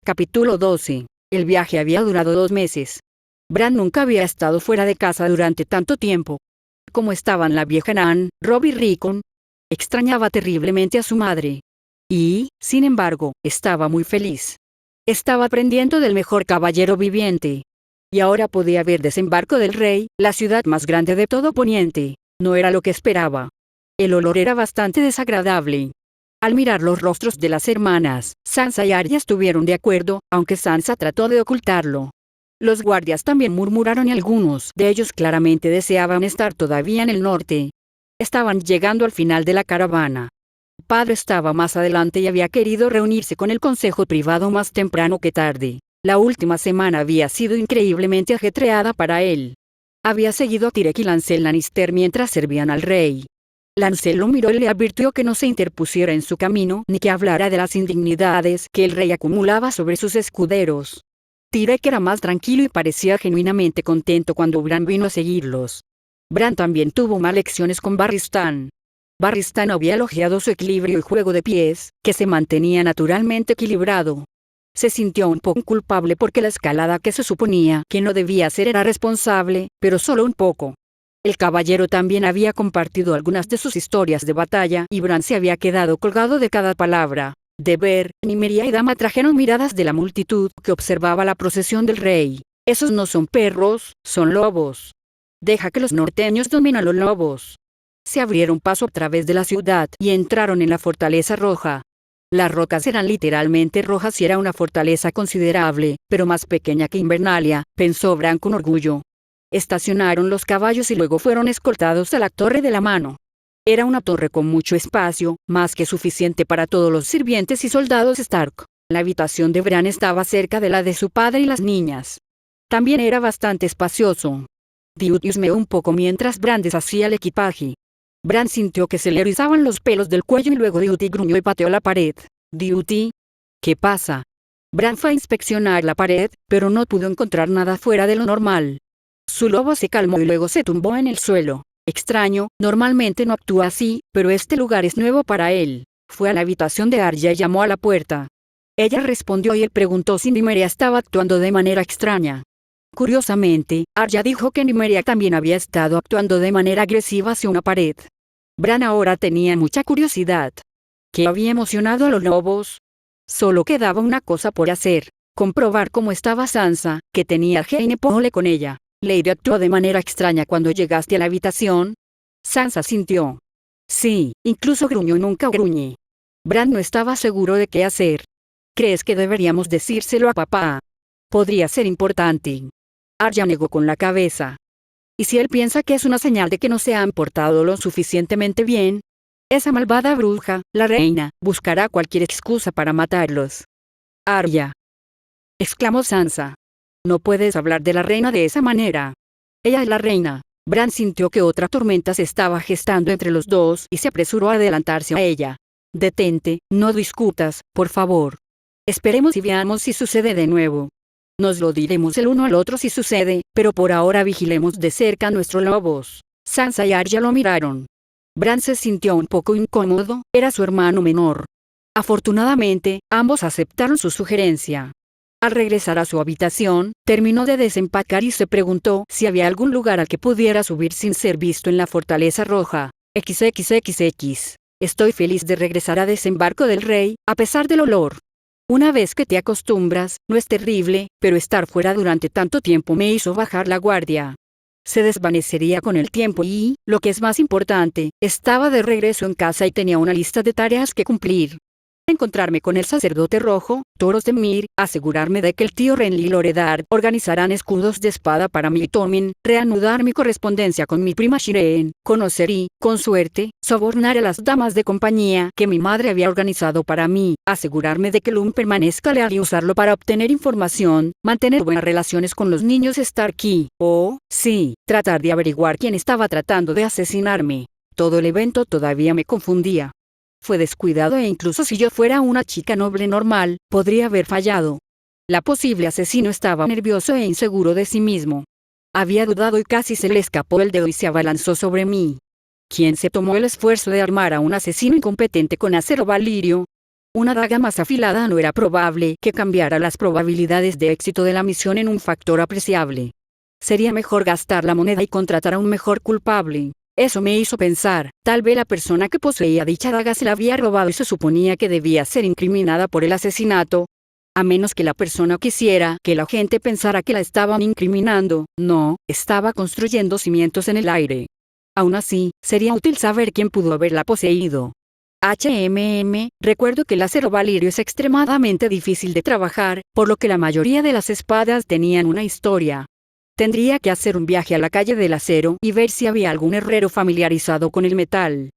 Capítulo 12. El viaje había durado 2 meses. Bran nunca había estado fuera de casa durante tanto tiempo. Como estaban la vieja Nan, Robb y Rickon, extrañaba terriblemente a su madre. Y, sin embargo, estaba muy feliz. Estaba aprendiendo del mejor caballero viviente. Y ahora podía ver Desembarco del Rey, la ciudad más grande de todo Poniente. No era lo que esperaba. El olor era bastante desagradable. Al mirar los rostros de las hermanas, Sansa y Arya estuvieron de acuerdo, aunque Sansa trató de ocultarlo. Los guardias también murmuraron y algunos de ellos claramente deseaban estar todavía en el norte. Estaban llegando al final de la caravana. Padre estaba más adelante y había querido reunirse con el consejo privado más temprano que tarde. La última semana había sido increíblemente ajetreada para él. Había seguido a Tyrell y Lancel Lannister mientras servían al rey. Lancel lo miró y le advirtió que no se interpusiera en su camino ni que hablara de las indignidades que el rey acumulaba sobre sus escuderos. Tyrell era más tranquilo y parecía genuinamente contento cuando Bran vino a seguirlos. Bran también tuvo más lecciones con Barristan. Barristan había elogiado su equilibrio y juego de pies, que se mantenía naturalmente equilibrado. Se sintió un poco culpable porque la escalada que se suponía que no debía hacer era responsable, pero solo un poco. El caballero también había compartido algunas de sus historias de batalla y Bran se había quedado colgado de cada palabra. Deber, Nymeria y Dama trajeron miradas de la multitud que observaba la procesión del rey. Esos no son perros, son lobos. Deja que los norteños dominen a los lobos. Se abrieron paso a través de la ciudad y entraron en la fortaleza roja. Las rocas eran literalmente rojas y era una fortaleza considerable, pero más pequeña que Invernalia, pensó Bran con orgullo. Estacionaron los caballos y luego fueron escoltados a la Torre de la Mano. Era una torre con mucho espacio, más que suficiente para todos los sirvientes y soldados Stark. La habitación de Bran estaba cerca de la de su padre y las niñas. También era bastante espacioso. Duty husmeó un poco mientras Bran deshacía el equipaje. Bran sintió que se le erizaban los pelos del cuello y luego Duty gruñó y pateó la pared. «Duty, ¿qué pasa?» Bran fue a inspeccionar la pared, pero no pudo encontrar nada fuera de lo normal. Su lobo se calmó y luego se tumbó en el suelo. Extraño, normalmente no actúa así, pero este lugar es nuevo para él. Fue a la habitación de Arya y llamó a la puerta. Ella respondió y él preguntó si Nymeria estaba actuando de manera extraña. Curiosamente, Arya dijo que Nymeria también había estado actuando de manera agresiva hacia una pared. Bran ahora tenía mucha curiosidad. ¿Qué había emocionado a los lobos? Solo quedaba una cosa por hacer: comprobar cómo estaba Sansa, que tenía a Jaime Pole con ella. ¿Lady actuó de manera extraña cuando llegaste a la habitación? Sansa sintió. Sí, incluso gruñó y nunca gruñe. Bran no estaba seguro de qué hacer. ¿Crees que deberíamos decírselo a papá? Podría ser importante. Arya negó con la cabeza. ¿Y si él piensa que es una señal de que no se han portado lo suficientemente bien? Esa malvada bruja, la reina, buscará cualquier excusa para matarlos. Arya, exclamó Sansa. No puedes hablar de la reina de esa manera. Ella es la reina. Bran sintió que otra tormenta se estaba gestando entre los dos y se apresuró a adelantarse a ella. Detente, no discutas, por favor. Esperemos y veamos si sucede de nuevo. Nos lo diremos el uno al otro si sucede, pero por ahora vigilemos de cerca a nuestros lobos. Sansa y Arya lo miraron. Bran se sintió un poco incómodo, era su hermano menor. Afortunadamente, ambos aceptaron su sugerencia. Al regresar a su habitación, terminó de desempacar y se preguntó si había algún lugar al que pudiera subir sin ser visto en la Fortaleza Roja. XXXX. Estoy feliz de regresar a Desembarco del Rey, a pesar del olor. Una vez que te acostumbras, no es terrible, pero estar fuera durante tanto tiempo me hizo bajar la guardia. Se desvanecería con el tiempo y, lo que es más importante, estaba de regreso en casa y tenía una lista de tareas que cumplir. Encontrarme con el sacerdote rojo, Toros de Mir, asegurarme de que el tío Renly y Loredard organizarán escudos de espada para mí y Tommen, reanudar mi correspondencia con mi prima Shireen, conocer y, con suerte, sobornar a las damas de compañía que mi madre había organizado para mí, asegurarme de que Lum permanezca leal y usarlo para obtener información, mantener buenas relaciones con los niños Stark y, sí, tratar de averiguar quién estaba tratando de asesinarme. Todo el evento todavía me confundía. Fue descuidado e incluso si yo fuera una chica noble normal, podría haber fallado. La posible asesino estaba nervioso e inseguro de sí mismo. Había dudado y casi se le escapó el dedo y se abalanzó sobre mí. ¿Quién se tomó el esfuerzo de armar a un asesino incompetente con acero valirio? Una daga más afilada no era probable que cambiara las probabilidades de éxito de la misión en un factor apreciable. Sería mejor gastar la moneda y contratar a un mejor culpable. Eso me hizo pensar, tal vez la persona que poseía dicha daga se la había robado y se suponía que debía ser incriminada por el asesinato. A menos que la persona quisiera que la gente pensara que la estaban incriminando, no, estaba construyendo cimientos en el aire. Aún así, sería útil saber quién pudo haberla poseído. Recuerdo que el acero valirio es extremadamente difícil de trabajar, por lo que la mayoría de las espadas tenían una historia. Tendría que hacer un viaje a la calle del acero y ver si había algún herrero familiarizado con el metal.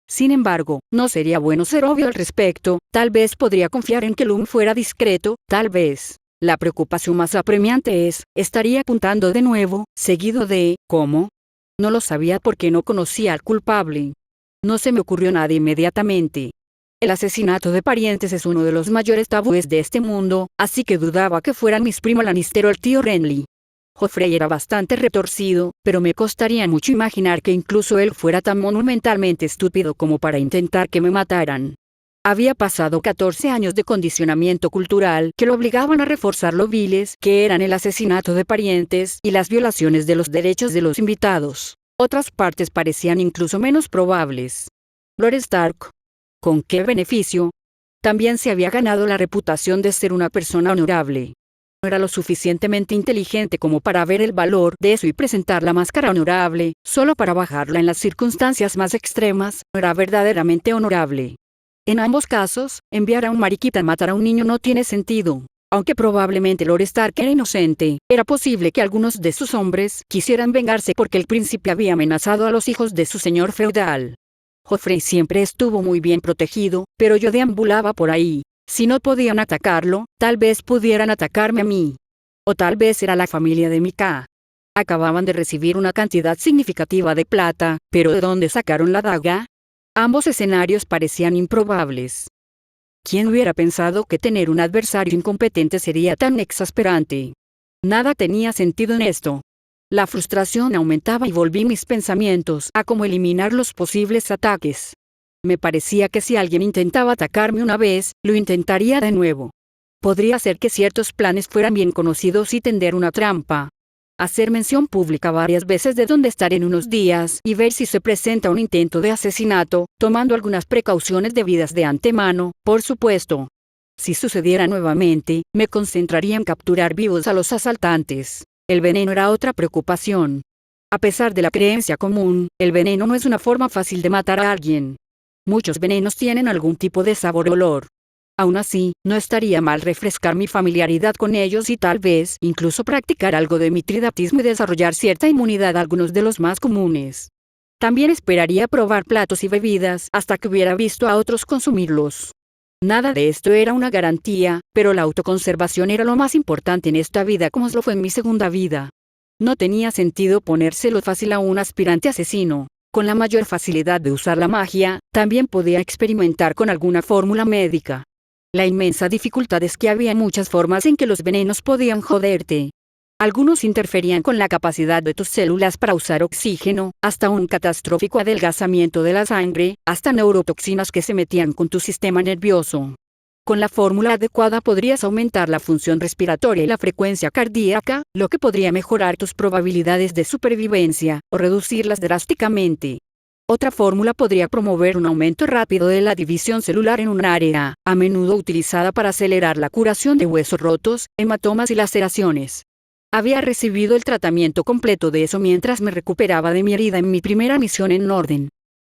Sin embargo, no sería bueno ser obvio al respecto, tal vez podría confiar en que Lum fuera discreto, tal vez. La preocupación más apremiante es, estaría apuntando de nuevo, seguido de, ¿cómo? No lo sabía porque no conocía al culpable. No se me ocurrió nada inmediatamente. El asesinato de parientes es uno de los mayores tabúes de este mundo, así que dudaba que fueran mis primos Lannister o el tío Renly. Joffrey era bastante retorcido, pero me costaría mucho imaginar que incluso él fuera tan monumentalmente estúpido como para intentar que me mataran. Había pasado 14 años de condicionamiento cultural que lo obligaban a reforzar lo viles que eran el asesinato de parientes y las violaciones de los derechos de los invitados. Otras partes parecían incluso menos probables. Lord Stark. ¿Con qué beneficio? También se había ganado la reputación de ser una persona honorable. No era lo suficientemente inteligente como para ver el valor de eso y presentar la máscara honorable, solo para bajarla en las circunstancias más extremas, no era verdaderamente honorable. En ambos casos, enviar a un mariquita a matar a un niño no tiene sentido. Aunque probablemente Lord Stark era inocente, era posible que algunos de sus hombres quisieran vengarse porque el príncipe había amenazado a los hijos de su señor feudal. Joffrey siempre estuvo muy bien protegido, pero yo deambulaba por ahí. Si no podían atacarlo, tal vez pudieran atacarme a mí. O tal vez era la familia de Mika. Acababan de recibir una cantidad significativa de plata, pero ¿de dónde sacaron la daga? Ambos escenarios parecían improbables. ¿Quién hubiera pensado que tener un adversario incompetente sería tan exasperante? Nada tenía sentido en esto. La frustración aumentaba y volví mis pensamientos a cómo eliminar los posibles ataques. Me parecía que si alguien intentaba atacarme una vez, lo intentaría de nuevo. Podría ser que ciertos planes fueran bien conocidos y tender una trampa. Hacer mención pública varias veces de dónde estar en unos días y ver si se presenta un intento de asesinato, tomando algunas precauciones debidas de antemano, por supuesto. Si sucediera nuevamente, me concentraría en capturar vivos a los asaltantes. El veneno era otra preocupación. A pesar de la creencia común, el veneno no es una forma fácil de matar a alguien. Muchos venenos tienen algún tipo de sabor o olor. Aún así, no estaría mal refrescar mi familiaridad con ellos y tal vez incluso practicar algo de mitridatismo y desarrollar cierta inmunidad a algunos de los más comunes. También esperaría probar platos y bebidas hasta que hubiera visto a otros consumirlos. Nada de esto era una garantía, pero la autoconservación era lo más importante en esta vida como lo fue en mi segunda vida. No tenía sentido ponérselo fácil a un aspirante asesino. Con la mayor facilidad de usar la magia, también podía experimentar con alguna fórmula médica. La inmensa dificultad es que había muchas formas en que los venenos podían joderte. Algunos interferían con la capacidad de tus células para usar oxígeno, hasta un catastrófico adelgazamiento de la sangre, hasta neurotoxinas que se metían con tu sistema nervioso. Con la fórmula adecuada podrías aumentar la función respiratoria y la frecuencia cardíaca, lo que podría mejorar tus probabilidades de supervivencia, o reducirlas drásticamente. Otra fórmula podría promover un aumento rápido de la división celular en un área, a menudo utilizada para acelerar la curación de huesos rotos, hematomas y laceraciones. Había recibido el tratamiento completo de eso mientras me recuperaba de mi herida en mi primera misión en Norden.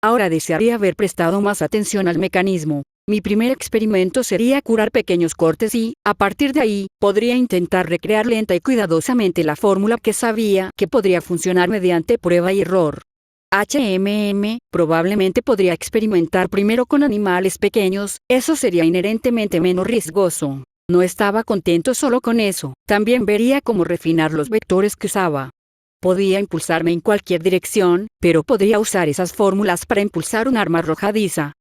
Ahora desearía haber prestado más atención al mecanismo. Mi primer experimento sería curar pequeños cortes y, a partir de ahí, podría intentar recrear lenta y cuidadosamente la fórmula que sabía que podría funcionar mediante prueba y error. Probablemente podría experimentar primero con animales pequeños, eso sería inherentemente menos riesgoso. No estaba contento solo con eso, también vería cómo refinar los vectores que usaba. Podía impulsarme en cualquier dirección, pero podría usar esas fórmulas para impulsar un arma arrojadiza.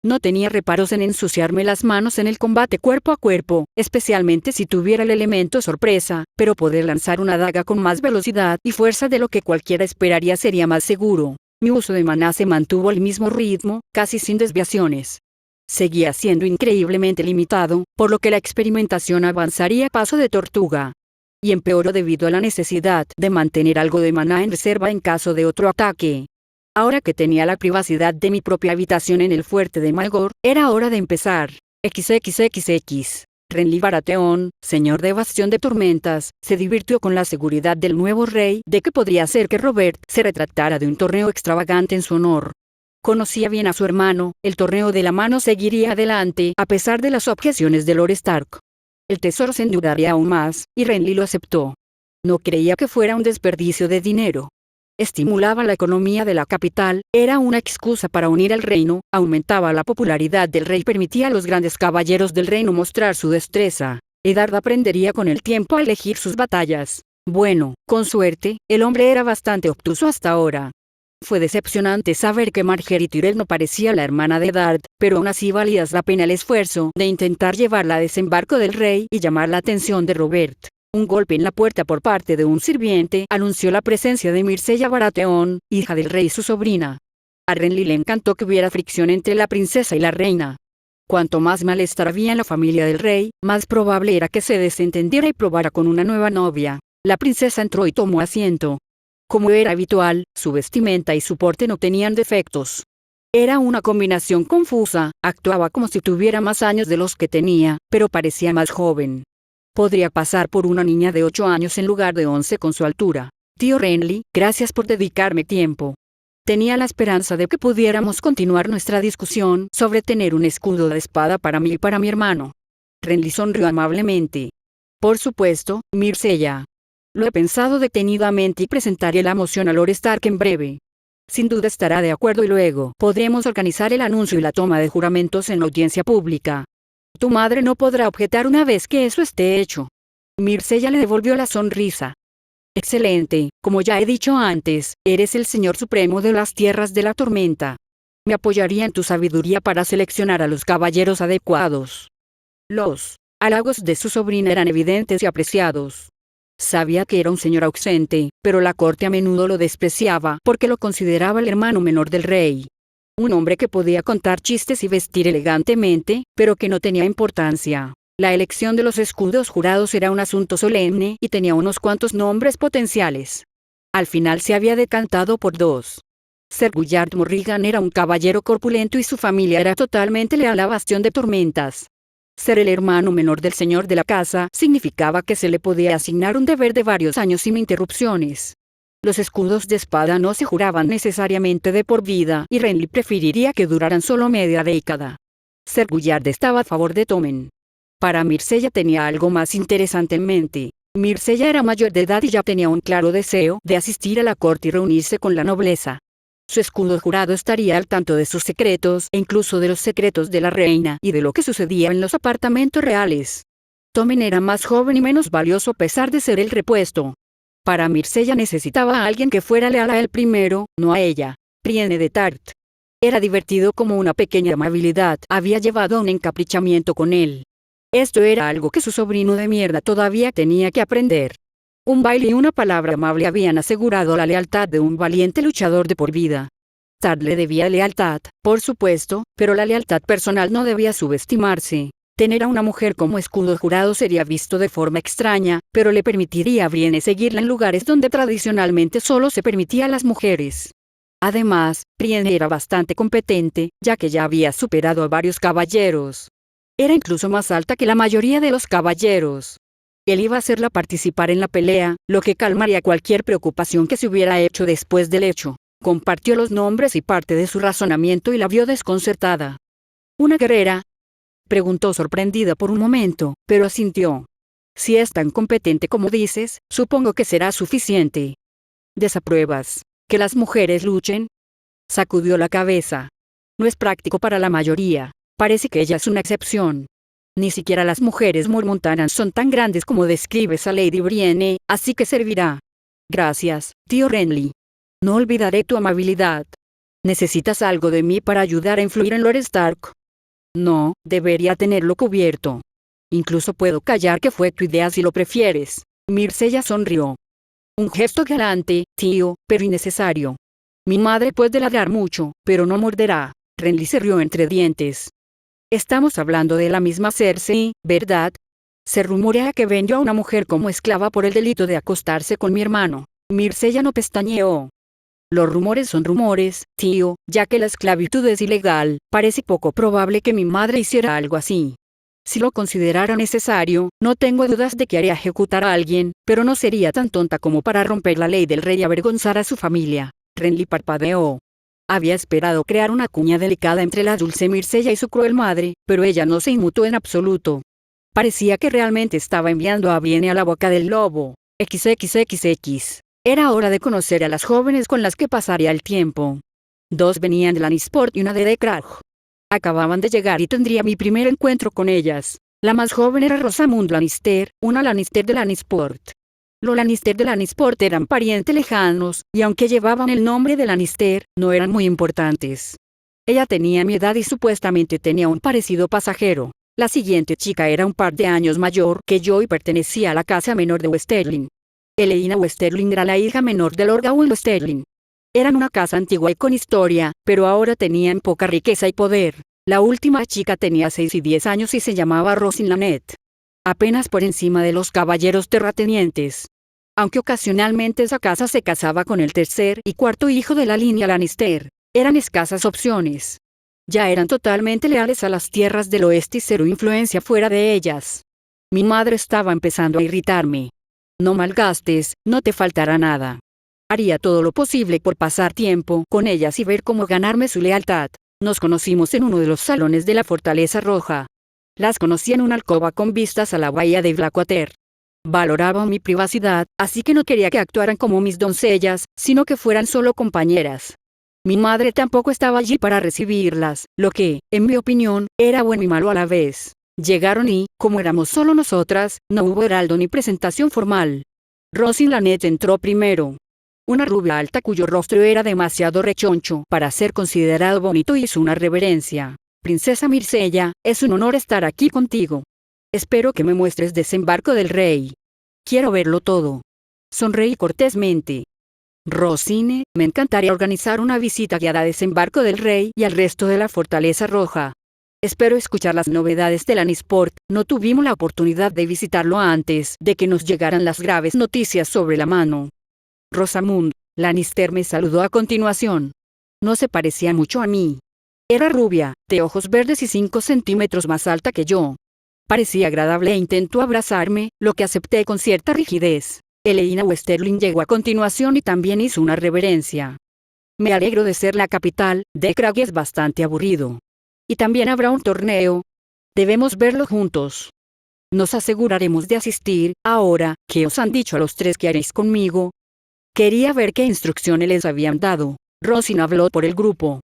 No tenía reparos en ensuciarme las manos en el combate cuerpo a cuerpo, especialmente si tuviera el elemento sorpresa, pero poder lanzar una daga con más velocidad y fuerza de lo que cualquiera esperaría sería más seguro. Mi uso de maná se mantuvo al mismo ritmo, casi sin desviaciones. seguía siendo increíblemente limitado, por lo que la experimentación avanzaría a paso de tortuga. Y empeoró debido a la necesidad de mantener algo de maná en reserva en caso de otro ataque. Ahora que tenía la privacidad de mi propia habitación en el fuerte de Malgor, era hora de empezar. XXXX. Renly Baratheon, señor de Bastión de Tormentas, se divirtió con la seguridad del nuevo rey de que podría ser que Robert se retractara de un torneo extravagante en su honor. Conocía bien a su hermano, el torneo de la mano seguiría adelante a pesar de las objeciones de Lord Stark. El tesoro se endeudaría aún más, y Renly lo aceptó. No creía que fuera un desperdicio de dinero. Estimulaba la economía de la capital, era una excusa para unir al reino, aumentaba la popularidad del rey, permitía a los grandes caballeros del reino mostrar su destreza. Eddard aprendería con el tiempo a elegir sus batallas. Bueno, con suerte, el hombre era bastante obtuso hasta ahora. Fue decepcionante saber que Margaery Tyrell no parecía la hermana de Eddard, pero aún así valía la pena el esfuerzo de intentar llevarla a desembarco del rey y llamar la atención de Robert. Un golpe en la puerta por parte de un sirviente anunció la presencia de Myrcella Baratheon, hija del rey y su sobrina. A Renly le encantó que hubiera fricción entre la princesa y la reina. Cuanto más malestar había en la familia del rey, más probable era que se desentendiera y probara con una nueva novia. La princesa entró y tomó asiento. Como era habitual, su vestimenta y su porte no tenían defectos. Era una combinación confusa, actuaba como si tuviera más años de los que tenía, pero parecía más joven. Podría pasar por una niña de 8 años en lugar de 11 con su altura. Tío Renly, gracias por dedicarme tiempo. Tenía la esperanza de que pudiéramos continuar nuestra discusión sobre tener un escudo de espada para mí y para mi hermano. Renly sonrió amablemente. Por supuesto, Myrcella. Lo he pensado detenidamente y presentaré la moción a Lord Stark en breve. Sin duda estará de acuerdo y luego podremos organizar el anuncio y la toma de juramentos en la audiencia pública. Tu madre no podrá objetar una vez que eso esté hecho. Myrcella le devolvió la sonrisa. Excelente, como ya he dicho antes, eres el Señor Supremo de las Tierras de la Tormenta. Me apoyaría en tu sabiduría para seleccionar a los caballeros adecuados. Los halagos de su sobrina eran evidentes y apreciados. Sabía que era un señor ausente, pero la corte a menudo lo despreciaba porque lo consideraba el hermano menor del rey. Un hombre que podía contar chistes y vestir elegantemente, pero que no tenía importancia. La elección de los escudos jurados era un asunto solemne y tenía unos cuantos nombres potenciales. Al final se había decantado por 2. Ser Gullard Morrigan era un caballero corpulento y su familia era totalmente leal a Bastión de Tormentas. Ser el hermano menor del señor de la casa significaba que se le podía asignar un deber de varios años sin interrupciones. Los escudos de espada no se juraban necesariamente de por vida y Renly preferiría que duraran solo media década. Ser Gullard estaba a favor de Tommen. Para Myrcella tenía algo más interesante en mente. Myrcella era mayor de edad y ya tenía un claro deseo de asistir a la corte y reunirse con la nobleza. Su escudo jurado estaría al tanto de sus secretos e incluso de los secretos de la reina y de lo que sucedía en los apartamentos reales. Tommen era más joven y menos valioso a pesar de ser el repuesto. Para Myrcella necesitaba a alguien que fuera leal a él primero, no a ella. Brienne de Tart. Era divertido como una pequeña amabilidad había llevado a un encaprichamiento con él. Esto era algo que su sobrino de mierda todavía tenía que aprender. Un baile y una palabra amable habían asegurado la lealtad de un valiente luchador de por vida. Tart le debía lealtad, por supuesto, pero la lealtad personal no debía subestimarse. Tener a una mujer como escudo jurado sería visto de forma extraña, pero le permitiría a Brienne seguirla en lugares donde tradicionalmente solo se permitía a las mujeres. Además, Brienne era bastante competente, ya que ya había superado a varios caballeros. Era incluso más alta que la mayoría de los caballeros. Él iba a hacerla participar en la pelea, lo que calmaría cualquier preocupación que se hubiera hecho después del hecho. Compartió los nombres y parte de su razonamiento y la vio desconcertada. ¿Una guerrera?, preguntó sorprendida por un momento, pero asintió. Si es tan competente como dices, supongo que será suficiente. ¿Desapruebas que las mujeres luchen? Sacudió la cabeza. No es práctico para la mayoría. Parece que ella es una excepción. Ni siquiera las mujeres mormontanas son tan grandes como describes a Lady Brienne, así que servirá. Gracias, tío Renly. No olvidaré tu amabilidad. ¿Necesitas algo de mí para ayudar a influir en Lord Stark? No, debería tenerlo cubierto. Incluso puedo callar que fue tu idea si lo prefieres. Myrcella sonrió. Un gesto galante, tío, pero innecesario. Mi madre puede ladrar mucho, pero no morderá. Renly se rió entre dientes. Estamos hablando de la misma Cersei, ¿verdad? Se rumorea que vendió a una mujer como esclava por el delito de acostarse con mi hermano. Mircea no pestañeó. Los rumores son rumores, tío, ya que la esclavitud es ilegal, parece poco probable que mi madre hiciera algo así. Si lo considerara necesario, no tengo dudas de que haría ejecutar a alguien, pero no sería tan tonta como para romper la ley del rey y avergonzar a su familia. Renly parpadeó. Había esperado crear una cuña delicada entre la dulce Mircea y su cruel madre, pero ella no se inmutó en absoluto. Parecía que realmente estaba enviando a Brienne a la boca del lobo. XXXX. Era hora de conocer a las jóvenes con las que pasaría el tiempo. Dos venían de Lannisport y una de Crag. Acababan de llegar y tendría mi primer encuentro con ellas. La más joven era Rosamund Lannister, una Lannister de Lannisport. Los Lannister de Lannisport eran parientes lejanos, y aunque llevaban el nombre de Lannister, no eran muy importantes. Ella tenía mi edad y supuestamente tenía un parecido pasajero. La siguiente chica era un par de años mayor que yo y pertenecía a la casa menor de Westerling. Elaena Westerling era la hija menor de Lord Gawain Westerling. Eran una casa antigua y con historia, pero ahora tenían poca riqueza y poder. La última chica tenía 6 y 10 años y se llamaba Rosin Lanet. Apenas por encima de los caballeros terratenientes. Aunque ocasionalmente esa casa se casaba con el tercer y cuarto hijo de la línea Lannister, eran escasas opciones. Ya eran totalmente leales a las tierras del oeste y cero influencia fuera de ellas. Mi madre estaba empezando a irritarme. No malgastes, no te faltará nada. Haría todo lo posible por pasar tiempo con ellas y ver cómo ganarme su lealtad. Nos conocimos en uno de los salones de la Fortaleza Roja. Las conocí en una alcoba con vistas a la bahía de Blackwater. Valoraban mi privacidad, así que no quería que actuaran como mis doncellas, sino que fueran solo compañeras. Mi madre tampoco estaba allí para recibirlas, lo que, en mi opinión, era bueno y malo a la vez. Llegaron y, como éramos solo nosotras, no hubo heraldo ni presentación formal. Rosin Lanet entró primero. Una rubia alta cuyo rostro era demasiado rechoncho para ser considerado bonito hizo una reverencia. Princesa Mircea, es un honor estar aquí contigo. Espero que me muestres desembarco del rey. Quiero verlo todo. Sonreí cortésmente. Rosine, me encantaría organizar una visita guiada a desembarco del rey y al resto de la Fortaleza Roja. Espero escuchar las novedades de Lannisport. No tuvimos la oportunidad de visitarlo antes de que nos llegaran las graves noticias sobre la mano. Rosamund Lannister me saludó a continuación. No se parecía mucho a mí. Era rubia, de ojos verdes y 5 centímetros más alta que yo. Parecía agradable e intentó abrazarme, lo que acepté con cierta rigidez. Elaena Westerling llegó a continuación y también hizo una reverencia. Me alegro de ser la capital, de Crag es bastante aburrido. Y también habrá un torneo. Debemos verlo juntos. Nos aseguraremos de asistir. Ahora, ¿qué os han dicho a los tres que haréis conmigo? Quería ver qué instrucciones les habían dado. Rosin habló por el grupo.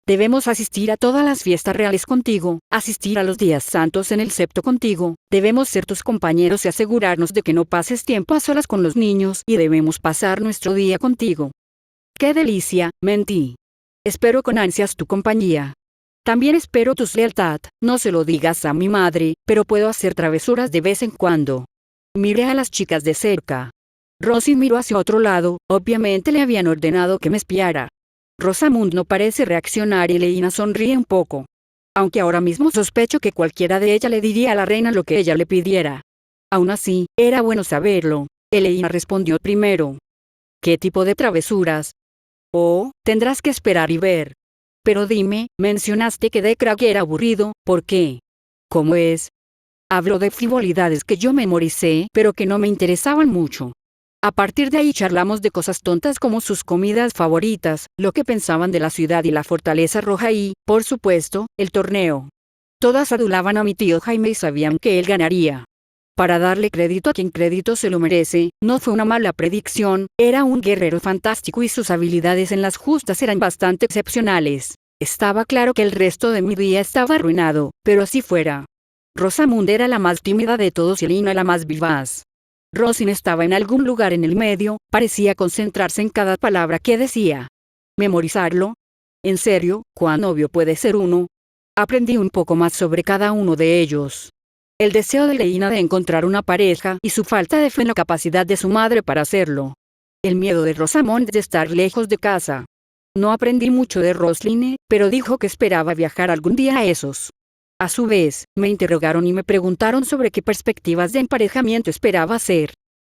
Debemos asistir a todas las fiestas reales contigo, asistir a los días santos en el septo contigo, debemos ser tus compañeros y asegurarnos de que no pases tiempo a solas con los niños y debemos pasar nuestro día contigo. ¡Qué delicia! Mentí. Espero con ansias tu compañía. También espero tu lealtad, no se lo digas a mi madre, pero puedo hacer travesuras de vez en cuando. Miré a las chicas de cerca. Rosin miró hacia otro lado, obviamente le habían ordenado que me espiara. Rosamund no parece reaccionar y Elaena sonríe un poco. Aunque ahora mismo sospecho que cualquiera de ellas le diría a la reina lo que ella le pidiera. Aún así, era bueno saberlo. Elaena respondió primero. ¿Qué tipo de travesuras? Oh, tendrás que esperar y ver. Pero dime, mencionaste que de Crag era aburrido, ¿por qué? ¿Cómo es? Habló de frivolidades que yo memoricé, pero que no me interesaban mucho. A partir de ahí charlamos de cosas tontas como sus comidas favoritas, lo que pensaban de la ciudad y la Fortaleza Roja y, por supuesto, el torneo. Todas adulaban a mi tío Jaime y sabían que él ganaría. Para darle crédito a quien crédito se lo merece, no fue una mala predicción, era un guerrero fantástico y sus habilidades en las justas eran bastante excepcionales. Estaba claro que el resto de mi día estaba arruinado, pero así fuera. Rosamund era la más tímida de todos y Elaena la más vivaz. Rosin estaba en algún lugar en el medio, parecía concentrarse en cada palabra que decía. ¿Memorizarlo? ¿En serio, cuán obvio puede ser uno? Aprendí un poco más sobre cada uno de ellos. El deseo de Elaena de encontrar una pareja y su falta de fe en la capacidad de su madre para hacerlo. El miedo de Rosamund de estar lejos de casa. No aprendí mucho de Rosline, pero dijo que esperaba viajar algún día a esos. A su vez, me interrogaron y me preguntaron sobre qué perspectivas de emparejamiento esperaba hacer.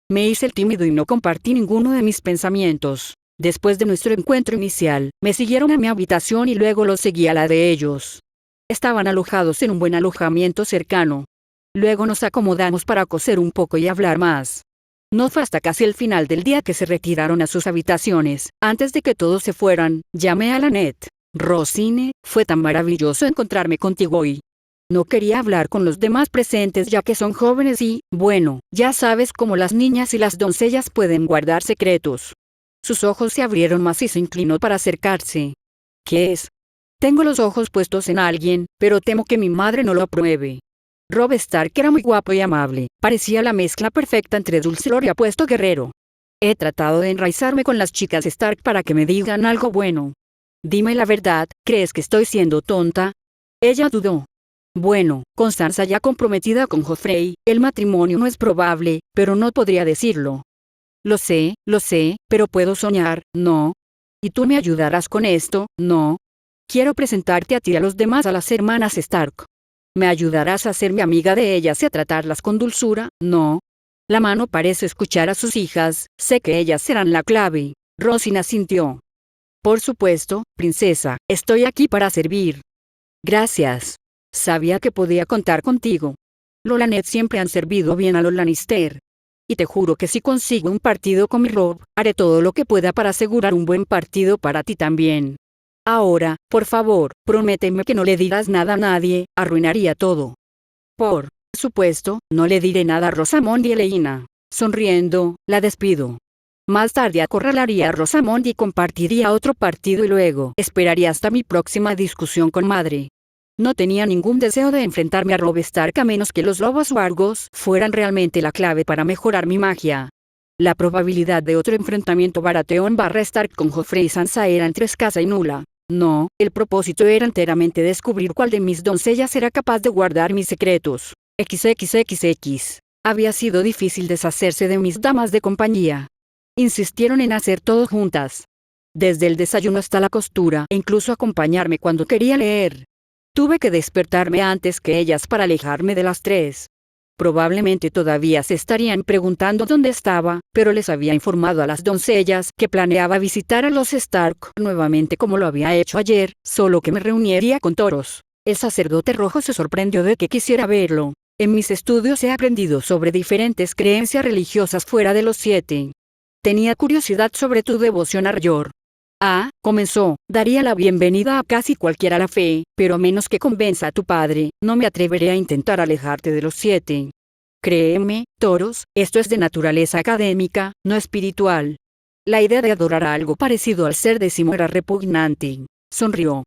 Me hice el tímido y no compartí ninguno de mis pensamientos. Después de nuestro encuentro inicial, me siguieron a mi habitación y luego los seguí a la de ellos. Estaban alojados en un buen alojamiento cercano. Luego nos acomodamos para coser un poco y hablar más. No fue hasta casi el final del día que se retiraron a sus habitaciones. Antes de que todos se fueran, llamé a Lanet. Rosine, fue tan maravilloso encontrarme contigo hoy. No quería hablar con los demás presentes ya que son jóvenes y, bueno, ya sabes cómo las niñas y las doncellas pueden guardar secretos. Sus ojos se abrieron más y se inclinó para acercarse. ¿Qué es? Tengo los ojos puestos en alguien, pero temo que mi madre no lo apruebe. Robb Stark era muy guapo y amable, parecía la mezcla perfecta entre dulzor y apuesto guerrero. He tratado de enraizarme con las chicas Stark para que me digan algo bueno. Dime la verdad, ¿crees que estoy siendo tonta? Ella dudó. Bueno, con Sansa ya comprometida con Joffrey, el matrimonio no es probable, pero no podría decirlo. Lo sé, pero puedo soñar, ¿no? ¿Y tú me ayudarás con esto, no? Quiero presentarte a ti y a los demás a las hermanas Stark. ¿Me ayudarás a ser mi amiga de ellas y a tratarlas con dulzura, no? La mano parece escuchar a sus hijas, sé que ellas serán la clave. Rosina asintió. Por supuesto, princesa, estoy aquí para servir. Gracias. Sabía que podía contar contigo. Los Lannister siempre han servido bien a los Lannister. Y te juro que si consigo un partido con mi Robb, haré todo lo que pueda para asegurar un buen partido para ti también. Ahora, por favor, prométeme que no le dirás nada a nadie, arruinaría todo. Por supuesto, no le diré nada a Rosamond y Eleina. Sonriendo, la despido. Más tarde acorralaría a Rosamond y compartiría otro partido y luego esperaría hasta mi próxima discusión con madre. No tenía ningún deseo de enfrentarme a Robb Stark a menos que los lobos wargos fueran realmente la clave para mejorar mi magia. La probabilidad de otro enfrentamiento Baratheon/Stark con Joffrey y Sansa era entre escasa y nula. No, el propósito era enteramente descubrir cuál de mis doncellas era capaz de guardar mis secretos. XXXX. Había sido difícil deshacerse de mis damas de compañía. Insistieron en hacer todo juntas. Desde el desayuno hasta la costura e incluso acompañarme cuando quería leer. Tuve que despertarme antes que ellas para alejarme de las tres. Probablemente todavía se estarían preguntando dónde estaba, pero les había informado a las doncellas que planeaba visitar a los Stark nuevamente como lo había hecho ayer, solo que me reuniría con toros. El sacerdote rojo se sorprendió de que quisiera verlo. En mis estudios he aprendido sobre diferentes creencias religiosas fuera de los 7. Tenía curiosidad sobre tu devoción a R'hllor. Comenzó, daría la bienvenida a casi cualquiera la fe, pero a menos que convenza a tu padre, no me atreveré a intentar alejarte de los 7. Créeme, toros, esto es de naturaleza académica, no espiritual. La idea de adorar a algo parecido al ser décimo era repugnante. Sonrió.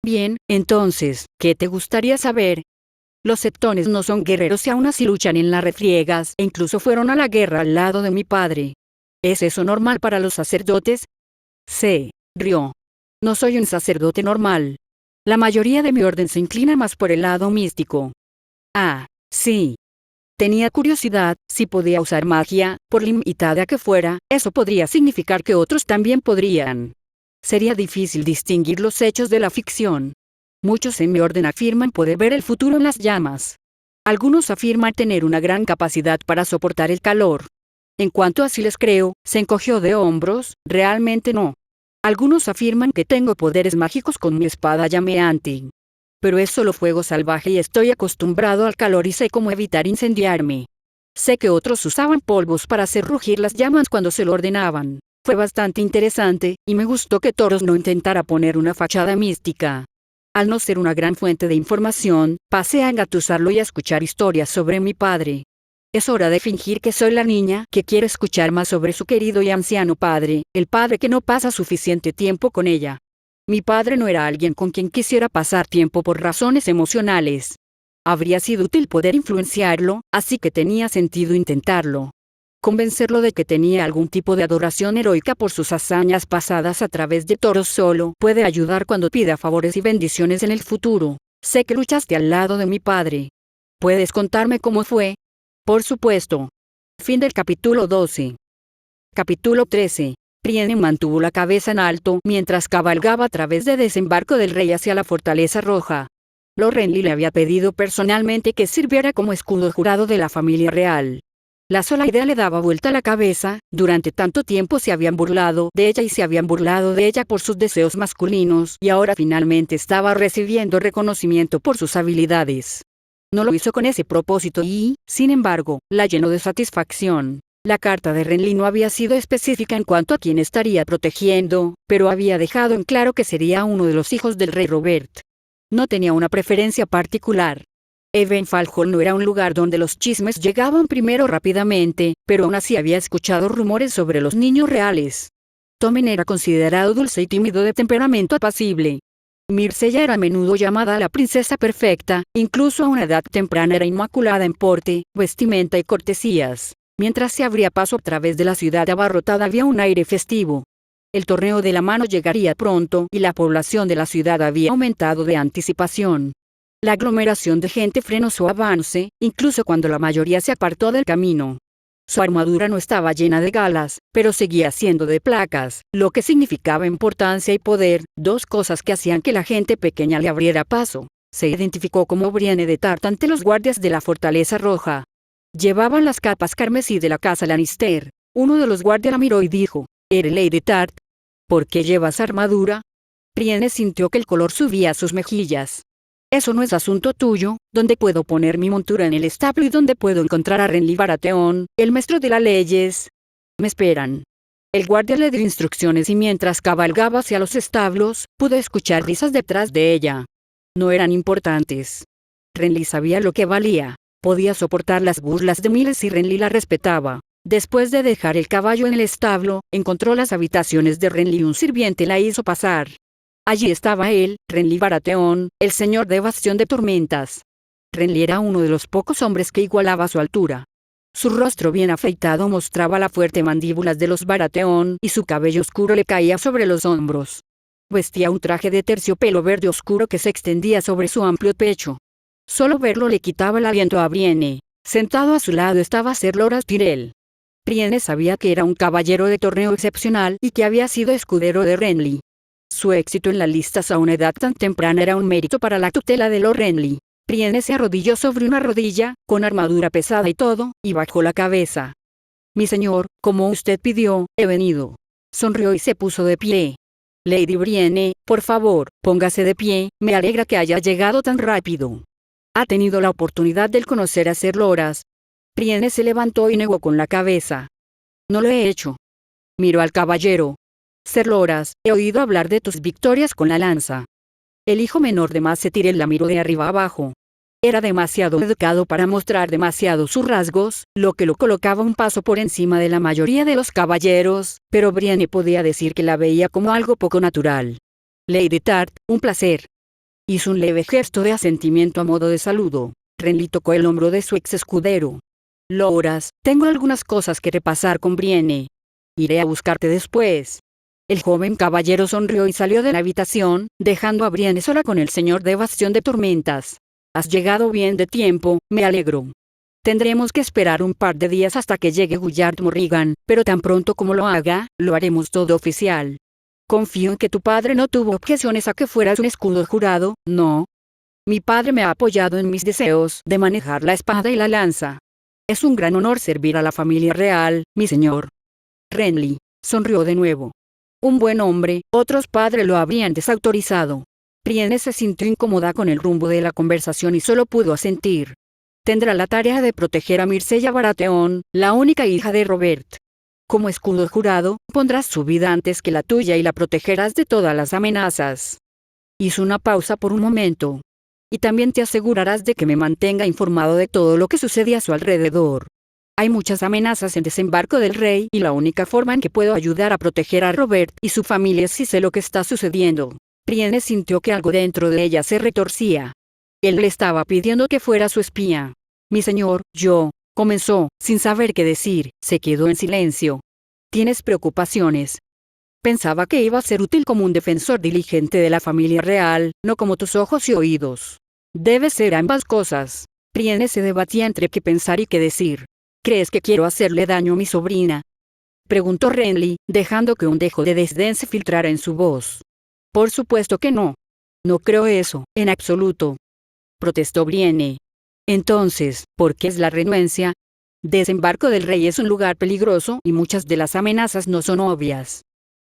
Bien, entonces, ¿qué te gustaría saber? Los septones no son guerreros y aún así luchan en las refriegas e incluso fueron a la guerra al lado de mi padre. ¿Es eso normal para los sacerdotes? Sí. Rió. No soy un sacerdote normal. La mayoría de mi orden se inclina más por el lado místico. Sí. Tenía curiosidad, si podía usar magia, por limitada que fuera, eso podría significar que otros también podrían. Sería difícil distinguir los hechos de la ficción. Muchos en mi orden afirman poder ver el futuro en las llamas. Algunos afirman tener una gran capacidad para soportar el calor. En cuanto a si les creo, se encogió de hombros, realmente no. Algunos afirman que tengo poderes mágicos con mi espada llameante. Pero es solo fuego salvaje y estoy acostumbrado al calor y sé cómo evitar incendiarme. Sé que otros usaban polvos para hacer rugir las llamas cuando se lo ordenaban. Fue bastante interesante, y me gustó que Thoros no intentara poner una fachada mística. Al no ser una gran fuente de información, pasé a engatusarlo y a escuchar historias sobre mi padre. Es hora de fingir que soy la niña que quiere escuchar más sobre su querido y anciano padre, el padre que no pasa suficiente tiempo con ella. Mi padre no era alguien con quien quisiera pasar tiempo por razones emocionales. Habría sido útil poder influenciarlo, así que tenía sentido intentarlo. Convencerlo de que tenía algún tipo de adoración heroica por sus hazañas pasadas a través de Thoros solo puede ayudar cuando pida favores y bendiciones en el futuro. Sé que luchaste al lado de mi padre. ¿Puedes contarme cómo fue? Por supuesto. Fin del capítulo 12. Capítulo 13. Brienne mantuvo la cabeza en alto mientras cabalgaba a través del desembarco del rey hacia la Fortaleza Roja. Lord Renly le había pedido personalmente que sirviera como escudo jurado de la familia real. La sola idea le daba vuelta a la cabeza. Durante tanto tiempo se habían burlado de ella y se habían burlado de ella por sus deseos masculinos, y ahora finalmente estaba recibiendo reconocimiento por sus habilidades. No lo hizo con ese propósito y, sin embargo, la llenó de satisfacción. La carta de Renly no había sido específica en cuanto a quién estaría protegiendo, pero había dejado en claro que sería uno de los hijos del rey Robert. No tenía una preferencia particular. Evenfall Hall no era un lugar donde los chismes llegaban primero rápidamente, pero aún así había escuchado rumores sobre los niños reales. Tommen era considerado dulce y tímido de temperamento apacible. Myrcella era a menudo llamada la princesa perfecta, incluso a una edad temprana era inmaculada en porte, vestimenta y cortesías. Mientras se abría paso a través de la ciudad abarrotada había un aire festivo. El torneo de la mano llegaría pronto y la población de la ciudad había aumentado de anticipación. La aglomeración de gente frenó su avance, incluso cuando la mayoría se apartó del camino. Su armadura no estaba llena de galas, pero seguía siendo de placas, lo que significaba importancia y poder, dos cosas que hacían que la gente pequeña le abriera paso. Se identificó como Brienne de Tart ante los guardias de la Fortaleza Roja. Llevaban las capas carmesí de la casa Lannister. Uno de los guardias la miró y dijo: «¿Eres Lady Tart? ¿Por qué llevas armadura?» Brienne sintió que el color subía a sus mejillas. «Eso no es asunto tuyo. ¿Dónde puedo poner mi montura en el establo y dónde puedo encontrar a Renly Baratheon, el maestro de las leyes?» «Me esperan». El guardia le dio instrucciones y mientras cabalgaba hacia los establos, pudo escuchar risas detrás de ella. No eran importantes. Renly sabía lo que valía. Podía soportar las burlas de miles y Renly la respetaba. Después de dejar el caballo en el establo, encontró las habitaciones de Renly y un sirviente la hizo pasar. Allí estaba él, Renly Baratheon, el señor de Bastión de Tormentas. Renly era uno de los pocos hombres que igualaba su altura. Su rostro bien afeitado mostraba la fuerte mandíbulas de los Baratheon y su cabello oscuro le caía sobre los hombros. Vestía un traje de terciopelo verde oscuro que se extendía sobre su amplio pecho. Solo verlo le quitaba el aliento a Brienne. Sentado a su lado estaba Ser Loras Tyrell. Brienne sabía que era un caballero de torneo excepcional y que había sido escudero de Renly. Su éxito en las listas a una edad tan temprana era un mérito para la tutela de Lord Renly. Brienne se arrodilló sobre una rodilla, con armadura pesada y todo, y bajó la cabeza. «Mi señor, como usted pidió, he venido». Sonrió y se puso de pie. «Lady Brienne, por favor, póngase de pie. Me alegra que haya llegado tan rápido. ¿Ha tenido la oportunidad de conocer a Ser Loras?» Brienne se levantó y negó con la cabeza. «No lo he hecho». Miró al caballero. «Ser Loras, he oído hablar de tus victorias con la lanza». El hijo menor de Mace Tyrell la miró de arriba abajo. Era demasiado educado para mostrar demasiado sus rasgos, lo que lo colocaba un paso por encima de la mayoría de los caballeros, pero Brienne podía decir que la veía como algo poco natural. «Lady Tart, un placer». Hizo un leve gesto de asentimiento a modo de saludo. Renly tocó el hombro de su ex escudero. «Loras, tengo algunas cosas que repasar con Brienne. Iré a buscarte después». El joven caballero sonrió y salió de la habitación, dejando a Brienne sola con el señor de Bastión de Tormentas. «Has llegado bien de tiempo, me alegro. Tendremos que esperar un par de días hasta que llegue Gullard Morrigan, pero tan pronto como lo haga, lo haremos todo oficial. Confío en que tu padre no tuvo objeciones a que fueras un escudo jurado, ¿no? Mi padre me ha apoyado en mis deseos de manejar la espada y la lanza. Es un gran honor servir a la familia real, mi señor». Renly sonrió de nuevo. Un buen hombre, otros padres lo habrían desautorizado. Brienne se sintió incómoda con el rumbo de la conversación y solo pudo asentir. Tendrá la tarea de proteger a Myrcella Baratheon, la única hija de Robert. Como escudo jurado, pondrás su vida antes que la tuya y la protegerás de todas las amenazas. Hizo una pausa por un momento. Y también te asegurarás de que me mantenga informado de todo lo que sucede a su alrededor. Hay muchas amenazas en desembarco del rey y la única forma en que puedo ayudar a proteger a Robert y su familia es si sé lo que está sucediendo. Brienne sintió que algo dentro de ella se retorcía. Él le estaba pidiendo que fuera su espía. «Mi señor, yo», comenzó, sin saber qué decir, se quedó en silencio. «¿Tienes preocupaciones?» Pensaba que iba a ser útil como un defensor diligente de la familia real, no como tus ojos y oídos. Debe ser ambas cosas. Brienne se debatía entre qué pensar y qué decir. «¿Crees que quiero hacerle daño a mi sobrina?», preguntó Renly, dejando que un dejo de desdén se filtrara en su voz. «Por supuesto que no. No creo eso, en absoluto. protestó Brienne. Entonces, ¿por qué es la renuencia? Desembarco del rey es un lugar peligroso y muchas de las amenazas no son obvias.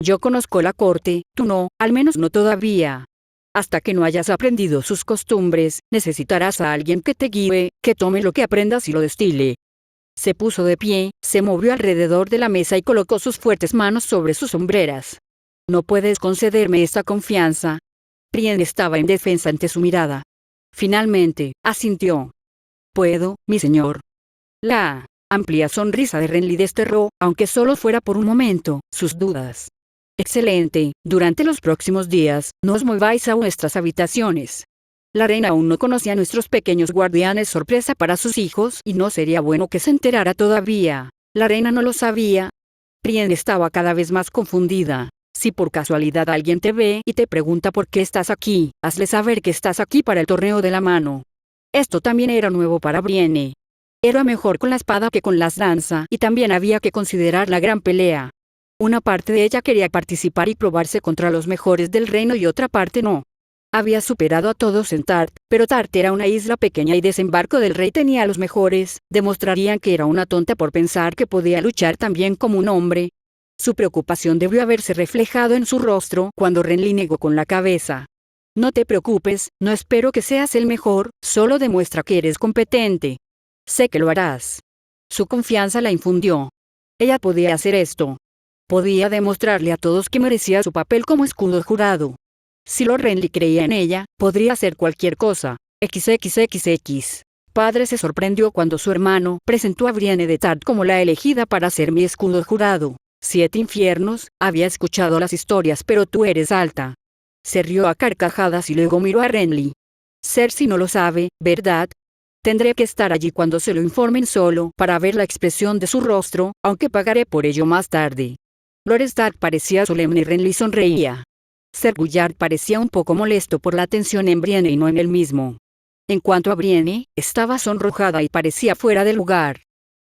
Yo conozco la corte, tú no, al menos no todavía. Hasta que no hayas aprendido sus costumbres, necesitarás a alguien que te guíe, que tome lo que aprendas y lo destile. Se puso de pie, se movió alrededor de la mesa y colocó sus fuertes manos sobre sus hombreras. No puedes concederme esta confianza. Brienne estaba indefensa ante su mirada. Finalmente, asintió. Puedo, mi señor. La amplia sonrisa de Renly desterró, aunque solo fuera por un momento, sus dudas. Excelente, durante los próximos días, no os mováis a vuestras habitaciones. La reina aún no conocía a nuestros pequeños guardianes sorpresa para sus hijos y no sería bueno que se enterara todavía. La reina no lo sabía. Brienne estaba cada vez más confundida. Si por casualidad alguien te ve y te pregunta por qué estás aquí, hazle saber que estás aquí para el torneo de la mano. Esto también era nuevo para Brienne. Era mejor con la espada que con las lanzas y también había que considerar la gran pelea. Una parte de ella quería participar y probarse contra los mejores del reino y otra parte no. Había superado a todos en Tart, pero Tart era una isla pequeña y Desembarco del Rey tenía a los mejores, demostrarían que era una tonta por pensar que podía luchar tan bien como un hombre. Su preocupación debió haberse reflejado en su rostro cuando Renly negó con la cabeza. No te preocupes, no espero que seas el mejor, solo demuestra que eres competente. Sé que lo harás. Su confianza la infundió. Ella podía hacer esto. Podía demostrarle a todos que merecía su papel como escudo jurado. Si Lord Renly creía en ella, podría hacer cualquier cosa. XXXX. Padre se sorprendió cuando su hermano presentó a Brienne de Tart como la elegida para ser mi escudo jurado. 7 infiernos, había escuchado las historias pero tú eres alta. Se rió a carcajadas y luego miró a Renly. Cersei no lo sabe, ¿verdad? Tendré que estar allí cuando se lo informen solo para ver la expresión de su rostro, aunque pagaré por ello más tarde. Lord Stark parecía solemne y Renly sonreía. Ser Gullard parecía un poco molesto por la atención en Brienne y no en él mismo. En cuanto a Brienne, estaba sonrojada y parecía fuera de lugar.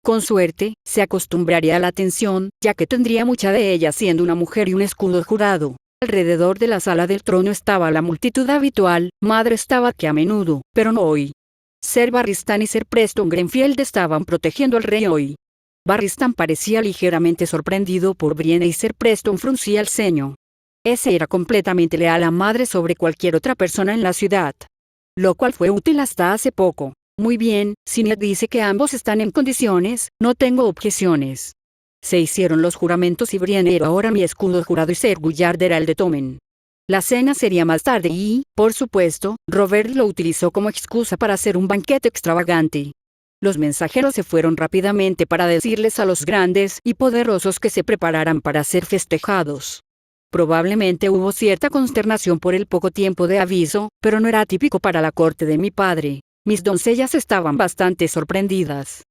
Con suerte, se acostumbraría a la atención, ya que tendría mucha de ella siendo una mujer y un escudo jurado. Alrededor de la sala del trono estaba la multitud habitual, Madre estaba que a menudo, pero no hoy. Ser Barristan y Ser Preston Greenfield estaban protegiendo al rey hoy. Barristan parecía ligeramente sorprendido por Brienne y Ser Preston fruncía el ceño. Ese era completamente leal a Madre sobre cualquier otra persona en la ciudad. Lo cual fue útil hasta hace poco. Muy bien, si Ned dice que ambos están en condiciones, no tengo objeciones. Se hicieron los juramentos y Brienne era ahora mi escudo jurado y Ser Gullard era el de Tommen. La cena sería más tarde y, por supuesto, Robert lo utilizó como excusa para hacer un banquete extravagante. Los mensajeros se fueron rápidamente para decirles a los grandes y poderosos que se prepararan para ser festejados. Probablemente hubo cierta consternación por el poco tiempo de aviso, pero no era típico para la corte de mi padre. Mis doncellas estaban bastante sorprendidas.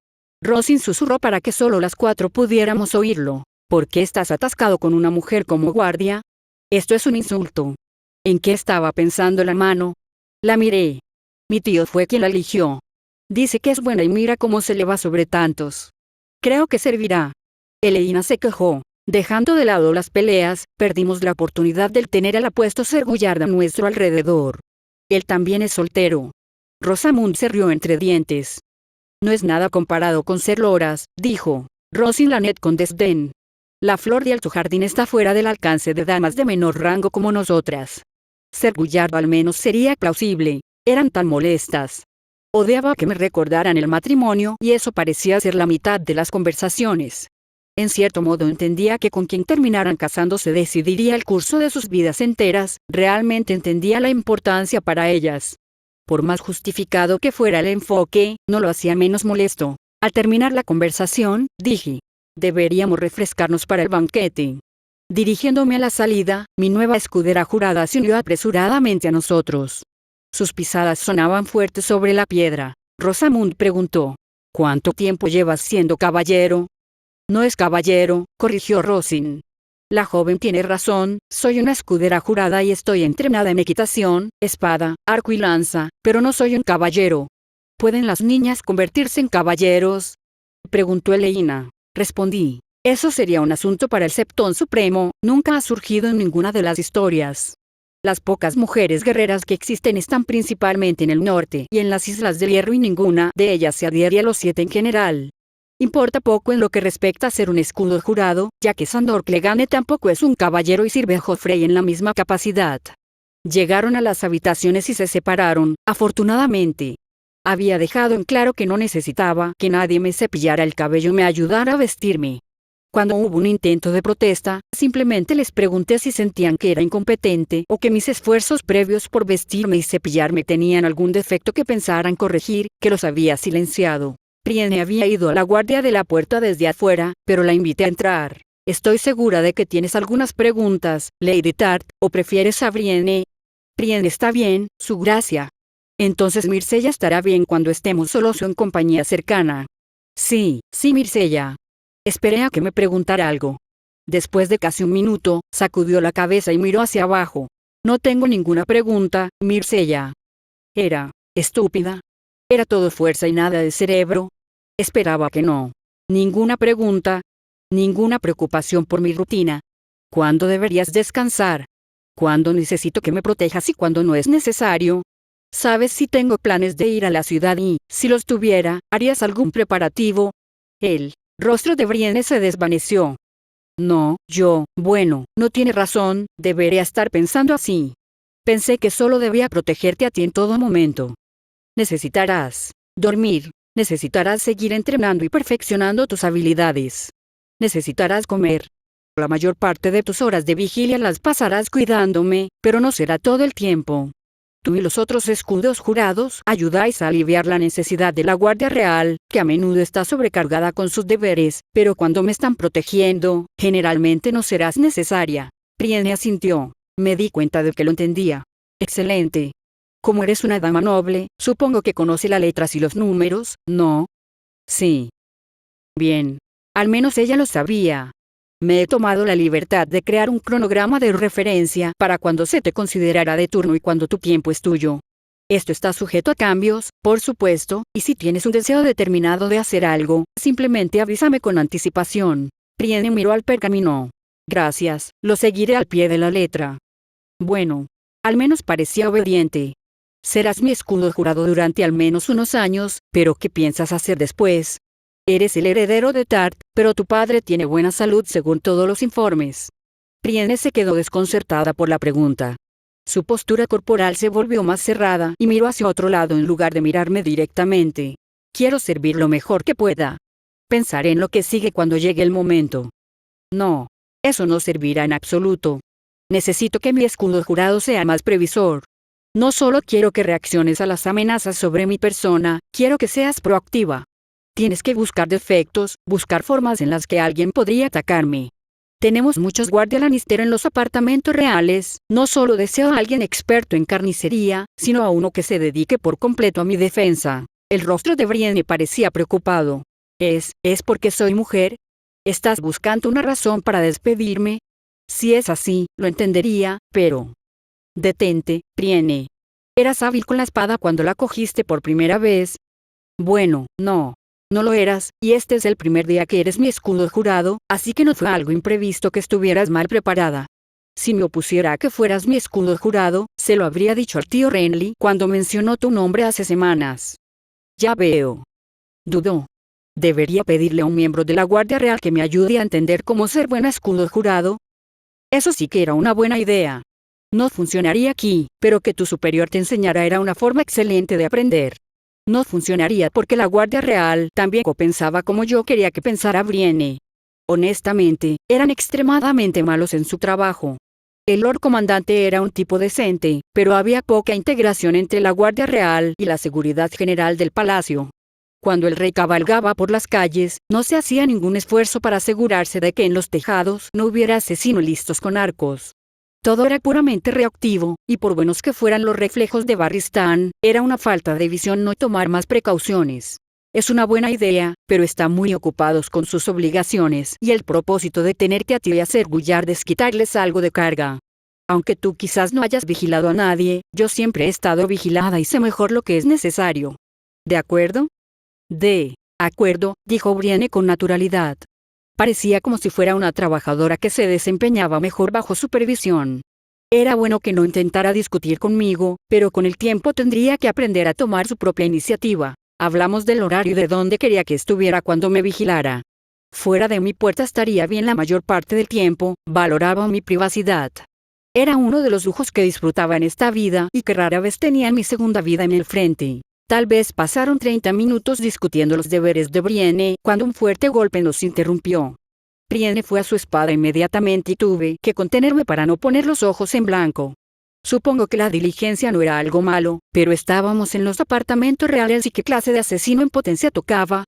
Rosin susurró para que solo las 4 pudiéramos oírlo. ¿Por qué estás atascado con una mujer como guardia? Esto es un insulto. ¿En qué estaba pensando la mano? La miré. Mi tío fue quien la eligió. Dice que es buena y mira cómo se le va sobre tantos. Creo que servirá. Eleina se quejó. Dejando de lado las peleas, perdimos la oportunidad de tener al apuesto Ser Gullard a nuestro alrededor. Él también es soltero. Rosamund se rió entre dientes. No es nada comparado con Ser Loras, dijo Rosin Lanet con desdén. La flor de alto jardín está fuera del alcance de damas de menor rango como nosotras. Ser Gullard al menos sería plausible. Eran tan molestas. Odiaba que me recordaran el matrimonio y eso parecía ser la mitad de las conversaciones. En cierto modo entendía que con quien terminaran casándose decidiría el curso de sus vidas enteras, realmente entendía la importancia para ellas. Por más justificado que fuera el enfoque, no lo hacía menos molesto. Al terminar la conversación, dije, deberíamos refrescarnos para el banquete. Dirigiéndome a la salida, mi nueva escudera jurada se unió apresuradamente a nosotros. Sus pisadas sonaban fuertes sobre la piedra. Rosamund preguntó, ¿cuánto tiempo llevas siendo caballero? No es caballero, corrigió Rosin. La joven tiene razón, soy una escudera jurada y estoy entrenada en equitación, espada, arco y lanza, pero no soy un caballero. ¿Pueden las niñas convertirse en caballeros? Preguntó Eleina. Respondí. Eso sería un asunto para el Septón Supremo, nunca ha surgido en ninguna de las historias. Las pocas mujeres guerreras que existen están principalmente en el norte y en las Islas del Hierro y ninguna de ellas se adhiere a los 7 en general. Importa poco en lo que respecta a ser un escudo jurado, ya que Sandor Clegane tampoco es un caballero y sirve a Joffrey en la misma capacidad. Llegaron a las habitaciones y se separaron, afortunadamente. Había dejado en claro que no necesitaba que nadie me cepillara el cabello y me ayudara a vestirme. Cuando hubo un intento de protesta, simplemente les pregunté si sentían que era incompetente o que mis esfuerzos previos por vestirme y cepillarme tenían algún defecto que pensaran corregir, que los había silenciado. Brienne había ido a la guardia de la puerta desde afuera, pero la invité a entrar. Estoy segura de que tienes algunas preguntas, Lady Tart, ¿o prefieres a Brienne? Brienne está bien, su gracia. Entonces Myrcella estará bien cuando estemos solos o en compañía cercana. Sí, Myrcella. Esperé a que me preguntara algo. Después de casi un minuto, sacudió la cabeza y miró hacia abajo. No tengo ninguna pregunta, Myrcella. Era estúpida. Era todo fuerza y nada de cerebro. Esperaba que no. Ninguna pregunta. Ninguna preocupación por mi rutina. ¿Cuándo deberías descansar? ¿Cuándo necesito que me protejas y cuándo no es necesario? ¿Sabes si tengo planes de ir a la ciudad y, si los tuviera, harías algún preparativo? El rostro de Brienne se desvaneció. No, bueno, no tiene razón, debería estar pensando así. Pensé que solo debía protegerte a ti en todo momento. Necesitarás dormir, necesitarás seguir entrenando y perfeccionando tus habilidades. Necesitarás comer. La mayor parte de tus horas de vigilia las pasarás cuidándome, pero no será todo el tiempo. Tú y los otros escudos jurados ayudáis a aliviar la necesidad de la Guardia Real, que a menudo está sobrecargada con sus deberes, pero cuando me están protegiendo, generalmente no serás necesaria. Brienne asintió. Me di cuenta de que lo entendía. Excelente. Como eres una dama noble, supongo que conoce las letras y los números, ¿no? Sí. Bien. Al menos ella lo sabía. Me he tomado la libertad de crear un cronograma de referencia para cuando se te considerará de turno y cuando tu tiempo es tuyo. Esto está sujeto a cambios, por supuesto, y si tienes un deseo determinado de hacer algo, simplemente avísame con anticipación. Brienne miró al pergamino. Gracias, lo seguiré al pie de la letra. Bueno. Al menos parecía obediente. Serás mi escudo jurado durante al menos unos años, pero ¿qué piensas hacer después? Eres el heredero de Tart, pero tu padre tiene buena salud según todos los informes. Brienne se quedó desconcertada por la pregunta. Su postura corporal se volvió más cerrada y miró hacia otro lado en lugar de mirarme directamente. Quiero servir lo mejor que pueda. Pensaré en lo que sigue cuando llegue el momento. No. Eso no servirá en absoluto. Necesito que mi escudo jurado sea más previsor. No solo quiero que reacciones a las amenazas sobre mi persona, quiero que seas proactiva. Tienes que buscar defectos, buscar formas en las que alguien podría atacarme. Tenemos muchos guardias Lannister en los apartamentos reales, no solo deseo a alguien experto en carnicería, sino a uno que se dedique por completo a mi defensa. El rostro de Brienne parecía preocupado. ¿Es porque soy mujer? ¿Estás buscando una razón para despedirme? Si es así, lo entendería, pero... Detente, Brienne. ¿Eras hábil con la espada cuando la cogiste por primera vez? Bueno, no. No lo eras, y este es el primer día que eres mi escudo jurado, así que no fue algo imprevisto que estuvieras mal preparada. Si me opusiera a que fueras mi escudo jurado, se lo habría dicho al tío Renly cuando mencionó tu nombre hace semanas. Ya veo. Dudó. ¿Debería pedirle a un miembro de la Guardia Real que me ayude a entender cómo ser buen escudo jurado? Eso sí que era una buena idea. No funcionaría aquí, pero que tu superior te enseñara era una forma excelente de aprender. No funcionaría porque la Guardia Real también pensaba como yo quería que pensara Brienne. Honestamente, eran extremadamente malos en su trabajo. El Lord Comandante era un tipo decente, pero había poca integración entre la Guardia Real y la seguridad general del palacio. Cuando el rey cabalgaba por las calles, no se hacía ningún esfuerzo para asegurarse de que en los tejados no hubiera asesinos listos con arcos. Todo era puramente reactivo, y por buenos que fueran los reflejos de Barristan, era una falta de visión no tomar más precauciones. Es una buena idea, pero están muy ocupados con sus obligaciones y el propósito de tenerte a ti y hacer Gullardes quitarles algo de carga. Aunque tú quizás no hayas vigilado a nadie, yo siempre he estado vigilada y sé mejor lo que es necesario. ¿De acuerdo? De acuerdo, dijo Brienne con naturalidad. Parecía como si fuera una trabajadora que se desempeñaba mejor bajo supervisión. Era bueno que no intentara discutir conmigo, pero con el tiempo tendría que aprender a tomar su propia iniciativa. Hablamos del horario y de dónde quería que estuviera cuando me vigilara. Fuera de mi puerta estaría bien la mayor parte del tiempo, valoraba mi privacidad. Era uno de los lujos que disfrutaba en esta vida y que rara vez tenía en mi segunda vida en el frente. Tal vez pasaron 30 minutos discutiendo los deberes de Brienne cuando un fuerte golpe nos interrumpió. Brienne fue a su espada inmediatamente y tuve que contenerme para no poner los ojos en blanco. Supongo que la diligencia no era algo malo, pero estábamos en los apartamentos reales y qué clase de asesino en potencia tocaba.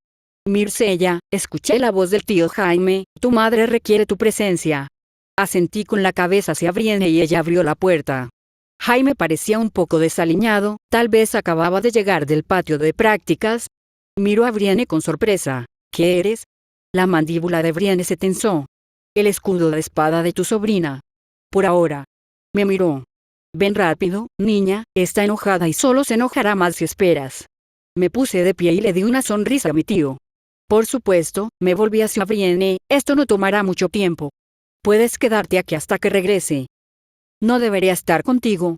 Mircea, escuché la voz del tío Jaime, tu madre requiere tu presencia. Asentí con la cabeza hacia Brienne y ella abrió la puerta. Jaime parecía un poco desaliñado, tal vez acababa de llegar del patio de prácticas. Miró a Brienne con sorpresa. ¿Qué eres? La mandíbula de Brienne se tensó. El escudo de espada de tu sobrina. Por ahora. Me miró. Ven rápido, niña, está enojada y solo se enojará más si esperas. Me puse de pie y le di una sonrisa a mi tío. Por supuesto, me volví hacia Brienne, esto no tomará mucho tiempo. Puedes quedarte aquí hasta que regrese. No debería estar contigo.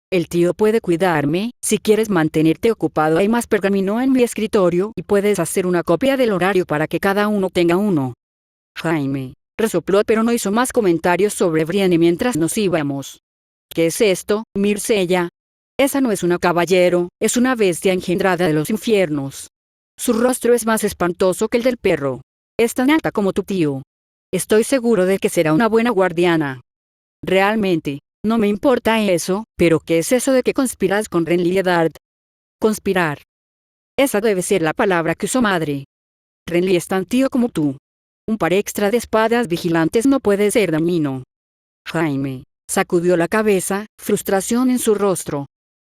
El tío puede cuidarme, si quieres mantenerte ocupado hay más pergamino en mi escritorio y puedes hacer una copia del horario para que cada uno tenga uno. Jaime resopló pero no hizo más comentarios sobre Brienne mientras nos íbamos. ¿Qué es esto, Mircea? Esa no es una caballero, es una bestia engendrada de los infiernos. Su rostro es más espantoso que el del perro. Es tan alta como tu tío. Estoy seguro de que será una buena guardiana. Realmente, no me importa eso, pero ¿qué es eso de que conspiras con Renly y Eddard? Conspirar. Esa debe ser la palabra que usó madre. Renly es tan tío como tú. Un par extra de espadas vigilantes no puede ser dañino. Jaime sacudió la cabeza, frustración en su rostro.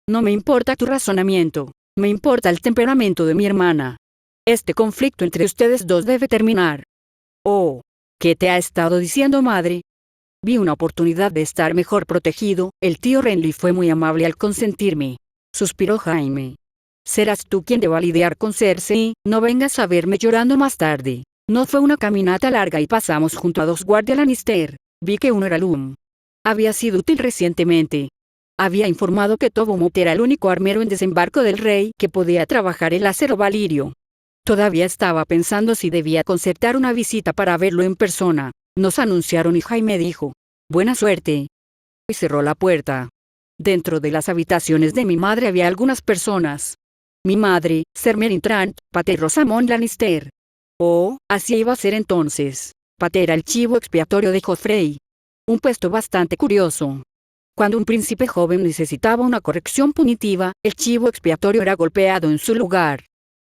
No me importa tu razonamiento, me importa el temperamento de mi hermana. Este conflicto entre ustedes dos debe terminar. Oh, ¿qué te ha estado diciendo madre? Vi una oportunidad de estar mejor protegido, el tío Renly fue muy amable al consentirme. Suspiró Jaime. Serás tú quien deba lidiar con Cersei, no vengas a verme llorando más tarde. No fue una caminata larga y pasamos junto a 2 guardias Lannister. Vi que uno era Lum. Había sido útil recientemente. Había informado que Tobomut era el único armero en desembarco del rey que podía trabajar el acero valirio. Todavía estaba pensando si debía concertar una visita para verlo en persona. Nos anunciaron y Jaime dijo, buena suerte. Y cerró la puerta. Dentro de las habitaciones de mi madre había algunas personas. Mi madre, Ser Meryn Trant, Pater y Rosamund Lannister. Oh, así iba a ser entonces. Pater era el chivo expiatorio de Joffrey. Un puesto bastante curioso. Cuando un príncipe joven necesitaba una corrección punitiva, el chivo expiatorio era golpeado en su lugar.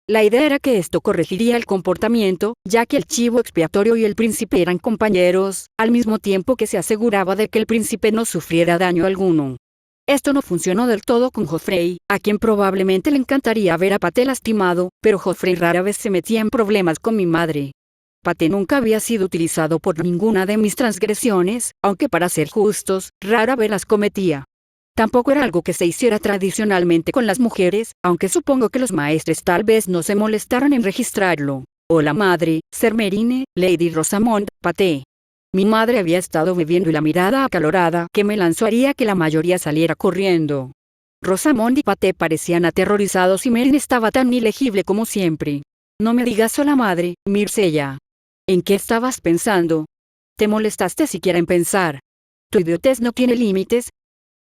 La idea era que esto corregiría el comportamiento, ya que el chivo expiatorio y el príncipe eran compañeros, al mismo tiempo que se aseguraba de que el príncipe no sufriera daño alguno. Esto no funcionó del todo con Joffrey, a quien probablemente le encantaría ver a Pater lastimado, pero Joffrey rara vez se metía en problemas con mi madre. Pater nunca había sido utilizado por ninguna de mis transgresiones, aunque para ser justos, rara vez las cometía. Tampoco era algo que se hiciera tradicionalmente con las mujeres, aunque supongo que los maestres tal vez no se molestaron en registrarlo. Hola madre, Ser Meryn, Lady Rosamund, Pater. Mi madre había estado bebiendo y la mirada acalorada que me lanzó haría que la mayoría saliera corriendo. Rosamund y Pater parecían aterrorizados y Meryn estaba tan ilegible como siempre. No me digas hola madre, Mircea. ¿En qué estabas pensando? ¿Te molestaste siquiera en pensar? ¿Tu idiotez no tiene límites?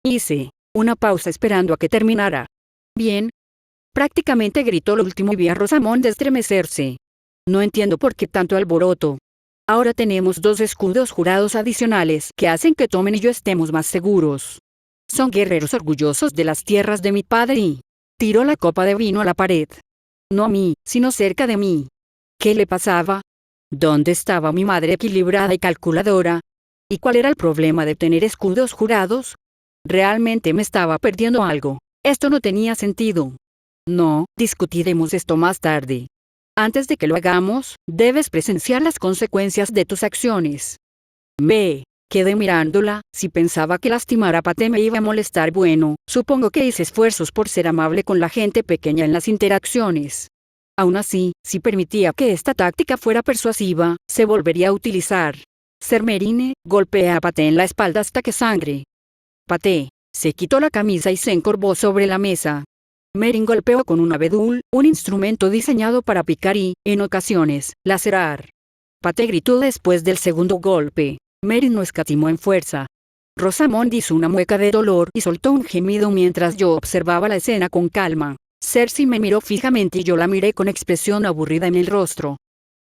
Hice una pausa esperando a que terminara. Bien. Prácticamente gritó lo último y vi a Rosamund estremecerse. No entiendo por qué tanto alboroto. Ahora tenemos 2 escudos jurados adicionales que hacen que Tommen y yo estemos más seguros. Son guerreros orgullosos de las tierras de mi padre y... tiró la copa de vino a la pared. No a mí, sino cerca de mí. ¿Qué le pasaba? ¿Dónde estaba mi madre equilibrada y calculadora? ¿Y cuál era el problema de tener escudos jurados? Realmente me estaba perdiendo algo. Esto no tenía sentido. No, discutiremos esto más tarde. Antes de que lo hagamos, debes presenciar las consecuencias de tus acciones. Me quedé mirándola, si pensaba que lastimar a Pater me iba a molestar. Bueno, supongo que hice esfuerzos por ser amable con la gente pequeña en las interacciones. Aún así, si permitía que esta táctica fuera persuasiva, se volvería a utilizar. Ser Meryn golpea a Pater en la espalda hasta que sangre. Paté. Se quitó la camisa y se encorvó sobre la mesa. Meryn golpeó con un abedul, un instrumento diseñado para picar y, en ocasiones, lacerar. Paté gritó después del segundo golpe. Meryn no escatimó en fuerza. Rosamond hizo una mueca de dolor y soltó un gemido mientras yo observaba la escena con calma. Cersei me miró fijamente y yo la miré con expresión aburrida en el rostro.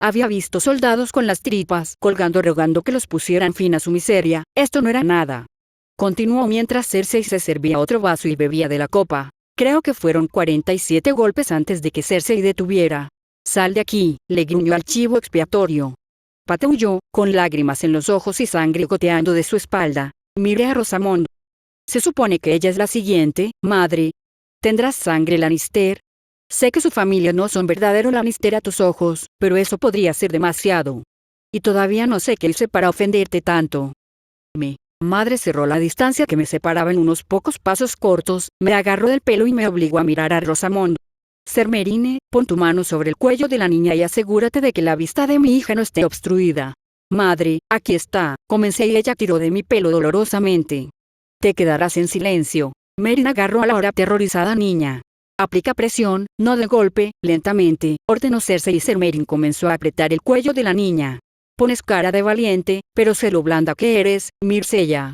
Había visto soldados con las tripas colgando rogando que los pusieran fin a su miseria. Esto no era nada. Continuó mientras Cersei se servía otro vaso y bebía de la copa. Creo que fueron 47 golpes antes de que Cersei detuviera. Sal de aquí, le gruñó al chivo expiatorio. Paté huyó, con lágrimas en los ojos y sangre goteando de su espalda. Miré a Rosamond. Se supone que ella es la siguiente, madre. ¿Tendrás sangre Lannister? Sé que su familia no son verdadero Lannister a tus ojos, pero eso podría ser demasiado. Y todavía no sé qué hice para ofenderte tanto. Mi madre cerró la distancia que me separaba en unos pocos pasos cortos, me agarró del pelo y me obligó a mirar a Rosamond. Ser Merine, pon tu mano sobre el cuello de la niña y asegúrate de que la vista de mi hija no esté obstruida. Madre, aquí está, comencé y ella tiró de mi pelo dolorosamente. Te quedarás en silencio. Meryn agarró a la ahora aterrorizada niña. Aplica presión, no de golpe, lentamente, ordenó Cersei y Ser Meryn comenzó a apretar el cuello de la niña. Pones cara de valiente, pero sé lo blanda que eres, Myrcella.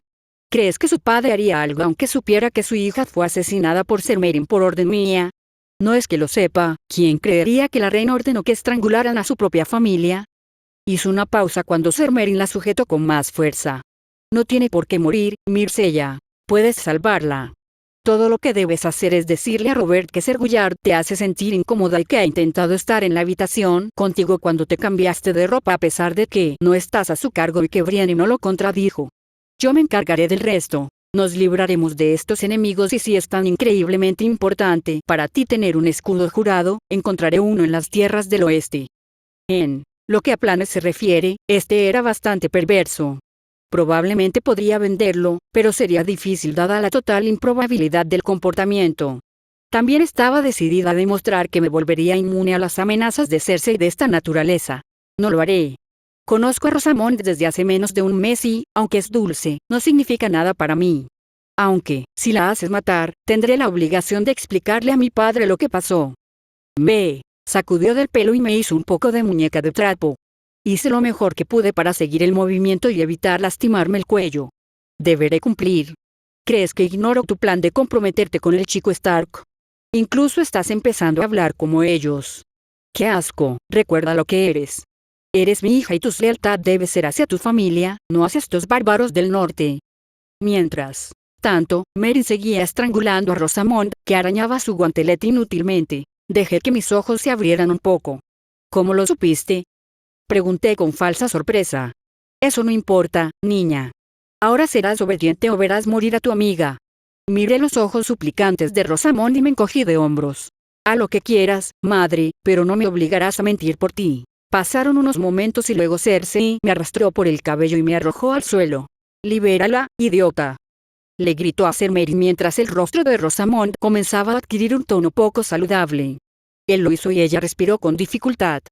¿Crees que su padre haría algo aunque supiera que su hija fue asesinada por Ser Meryn por orden mía? No es que lo sepa, ¿quién creería que la reina ordenó que estrangularan a su propia familia? Hizo una pausa cuando Ser Meryn la sujetó con más fuerza. No tiene por qué morir, Myrcella. Puedes salvarla. Todo lo que debes hacer es decirle a Robert que Ser Gullard te hace sentir incómoda y que ha intentado estar en la habitación contigo cuando te cambiaste de ropa a pesar de que no estás a su cargo y que Brienne no lo contradijo. Yo me encargaré del resto. Nos libraremos de estos enemigos y si es tan increíblemente importante para ti tener un escudo jurado, encontraré uno en las tierras del oeste. En lo que a planes se refiere, este era bastante perverso. Probablemente podría venderlo, pero sería difícil dada la total improbabilidad del comportamiento. También estaba decidida a demostrar que me volvería inmune a las amenazas de Cersei de esta naturaleza. No lo haré. Conozco a Rosamond desde hace menos de un mes y, aunque es dulce, no significa nada para mí. Aunque, si la haces matar, tendré la obligación de explicarle a mi padre lo que pasó. Me sacudió del pelo y me hizo un poco de muñeca de trapo. Hice lo mejor que pude para seguir el movimiento y evitar lastimarme el cuello. Deberé cumplir. ¿Crees que ignoro tu plan de comprometerte con el chico Stark? Incluso estás empezando a hablar como ellos. ¡Qué asco! Recuerda lo que eres. Eres mi hija y tu lealtad debe ser hacia tu familia, no hacia estos bárbaros del norte. Mientras tanto, Meryn seguía estrangulando a Rosamond, que arañaba su guantelete inútilmente. Dejé que mis ojos se abrieran un poco. ¿Cómo lo supiste? Pregunté con falsa sorpresa. Eso no importa, niña. Ahora serás obediente o verás morir a tu amiga. Miré los ojos suplicantes de Rosamond y me encogí de hombros. A lo que quieras, madre, pero no me obligarás a mentir por ti. Pasaron unos momentos y luego Cersei me arrastró por el cabello y me arrojó al suelo. Libérala, idiota. Le gritó a Ser Meryn mientras el rostro de Rosamond comenzaba a adquirir un tono poco saludable. Él lo hizo y ella respiró con dificultad.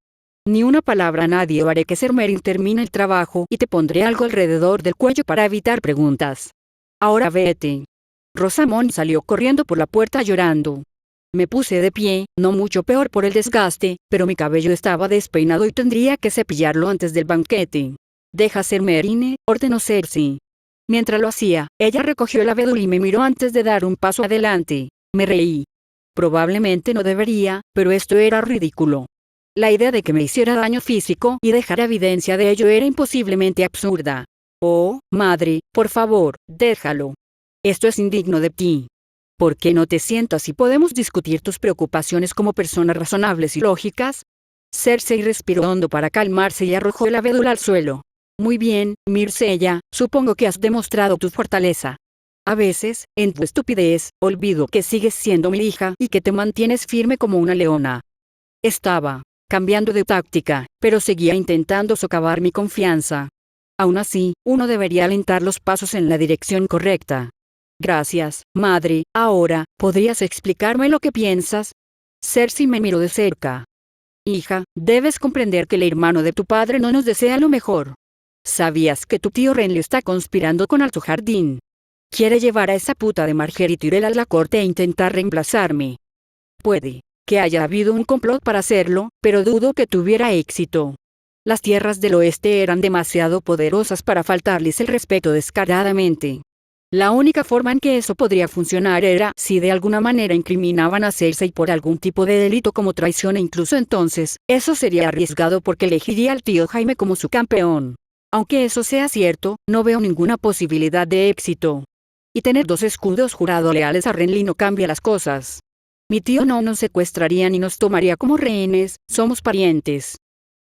Ni una palabra a nadie o haré que Ser Meryn termine el trabajo y te pondré algo alrededor del cuello para evitar preguntas. Ahora vete. Rosamond salió corriendo por la puerta llorando. Me puse de pie, no mucho peor por el desgaste, pero mi cabello estaba despeinado y tendría que cepillarlo antes del banquete. Deja Ser Meryn, ordenó Cersei. Mientras lo hacía, ella recogió el abedul y me miró antes de dar un paso adelante. Me reí. Probablemente no debería, pero esto era ridículo. La idea de que me hiciera daño físico y dejara evidencia de ello era imposiblemente absurda. Oh, madre, por favor, déjalo. Esto es indigno de ti. ¿Por qué no te sientas y podemos discutir tus preocupaciones como personas razonables y lógicas? Cersei respiró hondo para calmarse y arrojó el abedul al suelo. Muy bien, Myrcella, supongo que has demostrado tu fortaleza. A veces, en tu estupidez, olvido que sigues siendo mi hija y que te mantienes firme como una leona. Estaba cambiando de táctica, pero seguía intentando socavar mi confianza. Aún así, uno debería alentar los pasos en la dirección correcta. Gracias, madre. Ahora, ¿podrías explicarme lo que piensas? Cersei me miró de cerca. Hija, debes comprender que el hermano de tu padre no nos desea lo mejor. ¿Sabías que tu tío Renly está conspirando con Alto Jardín? Quiere llevar a esa puta de Margaery Tyrell a la corte e intentar reemplazarme. Puede que haya habido un complot para hacerlo, pero dudo que tuviera éxito. Las tierras del oeste eran demasiado poderosas para faltarles el respeto descaradamente. La única forma en que eso podría funcionar era si de alguna manera incriminaban a Cersei por algún tipo de delito como traición, e incluso entonces, eso sería arriesgado porque elegiría al tío Jaime como su campeón. Aunque eso sea cierto, no veo ninguna posibilidad de éxito. Y tener 2 escudos jurados leales a Renly no cambia las cosas. Mi tío no nos secuestraría ni nos tomaría como rehenes, somos parientes.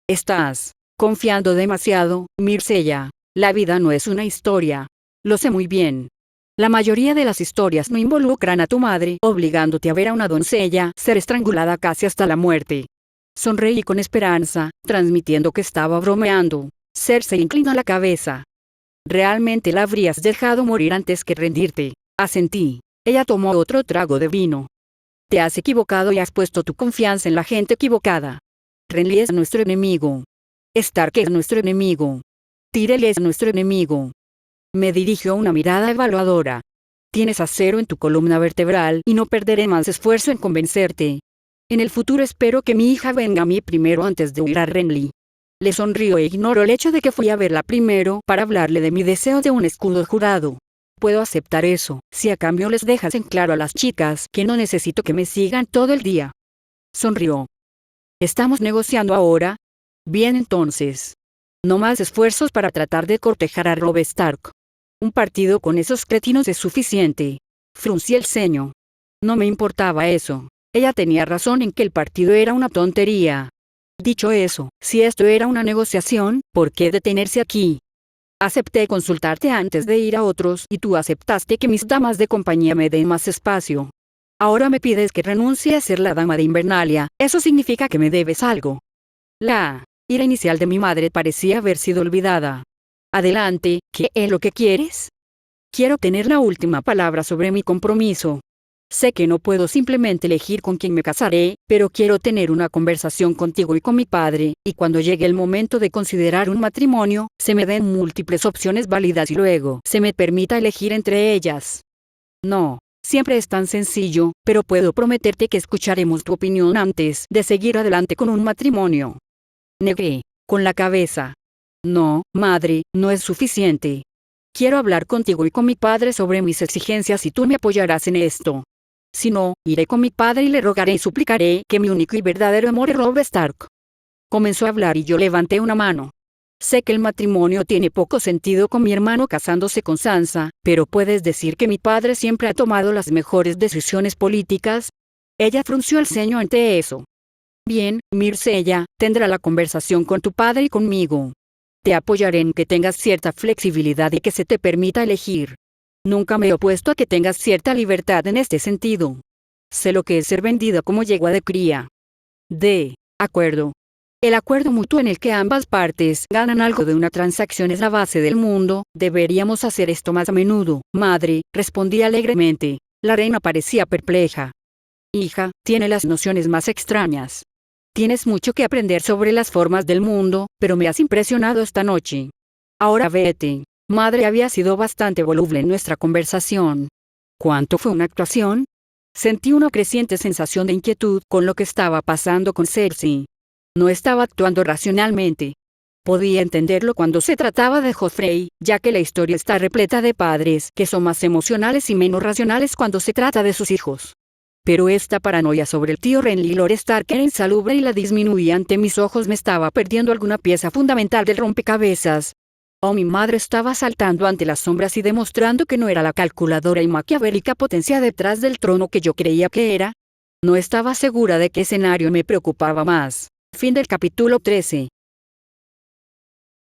Estás confiando demasiado, Myrcella. La vida no es una historia. Lo sé muy bien. La mayoría de las historias no involucran a tu madre obligándote a ver a una doncella ser estrangulada casi hasta la muerte. Sonreí con esperanza, transmitiendo que estaba bromeando. Cersei inclinó la cabeza. Realmente la habrías dejado morir antes que rendirte. Asentí. Ella tomó otro trago de vino. Te has equivocado y has puesto tu confianza en la gente equivocada. Renly es nuestro enemigo. Stark es nuestro enemigo. Tyrell es nuestro enemigo. Me dirigió una mirada evaluadora. Tienes acero en tu columna vertebral y no perderé más esfuerzo en convencerte. En el futuro espero que mi hija venga a mí primero antes de huir a Renly. Le sonrió e ignoró el hecho de que fui a verla primero para hablarle de mi deseo de un escudo jurado. Puedo aceptar eso, si a cambio les dejas en claro a las chicas que no necesito que me sigan todo el día. Sonrió. ¿Estamos negociando ahora? Bien entonces. No más esfuerzos para tratar de cortejar a Robb Stark. Un partido con esos cretinos es suficiente. Fruncí el ceño. No me importaba eso. Ella tenía razón en que el partido era una tontería. Dicho eso, si esto era una negociación, ¿por qué detenerse aquí? Acepté consultarte antes de ir a otros y tú aceptaste que mis damas de compañía me den más espacio. Ahora me pides que renuncie a ser la dama de Invernalia, eso significa que me debes algo. La ira inicial de mi madre parecía haber sido olvidada. Adelante, ¿qué es lo que quieres? Quiero tener la última palabra sobre mi compromiso. Sé que no puedo simplemente elegir con quién me casaré, pero quiero tener una conversación contigo y con mi padre, y cuando llegue el momento de considerar un matrimonio, se me den múltiples opciones válidas y luego se me permita elegir entre ellas. No, siempre es tan sencillo, pero puedo prometerte que escucharemos tu opinión antes de seguir adelante con un matrimonio. Negué, con la cabeza. No, madre, no es suficiente. Quiero hablar contigo y con mi padre sobre mis exigencias y tú me apoyarás en esto. Si no, iré con mi padre y le rogaré y suplicaré que mi único y verdadero amor es Robb Stark. Comenzó a hablar y yo levanté una mano. Sé que el matrimonio tiene poco sentido con mi hermano casándose con Sansa, pero ¿puedes decir que mi padre siempre ha tomado las mejores decisiones políticas? Ella frunció el ceño ante eso. Bien, Myrcella, tendrá la conversación con tu padre y conmigo. Te apoyaré en que tengas cierta flexibilidad y que se te permita elegir. Nunca me he opuesto a que tengas cierta libertad en este sentido. Sé lo que es ser vendida como yegua de cría. De acuerdo. El acuerdo mutuo en el que ambas partes ganan algo de una transacción es la base del mundo. Deberíamos hacer esto más a menudo, madre, respondí alegremente. La reina parecía perpleja. Hija, tiene las nociones más extrañas. Tienes mucho que aprender sobre las formas del mundo, pero me has impresionado esta noche. Ahora vete. Madre había sido bastante voluble en nuestra conversación. ¿Cuánto fue una actuación? Sentí una creciente sensación de inquietud con lo que estaba pasando con Cersei. No estaba actuando racionalmente. Podía entenderlo cuando se trataba de Joffrey, ya que la historia está repleta de padres que son más emocionales y menos racionales cuando se trata de sus hijos. Pero esta paranoia sobre el tío Renly Lord Stark era insalubre y la disminuía ante mis ojos. Me estaba perdiendo alguna pieza fundamental del rompecabezas. Oh, mi madre estaba saltando ante las sombras y demostrando que no era la calculadora y maquiavélica potencia detrás del trono que yo creía que era. No estaba segura de qué escenario me preocupaba más. Fin del capítulo 13.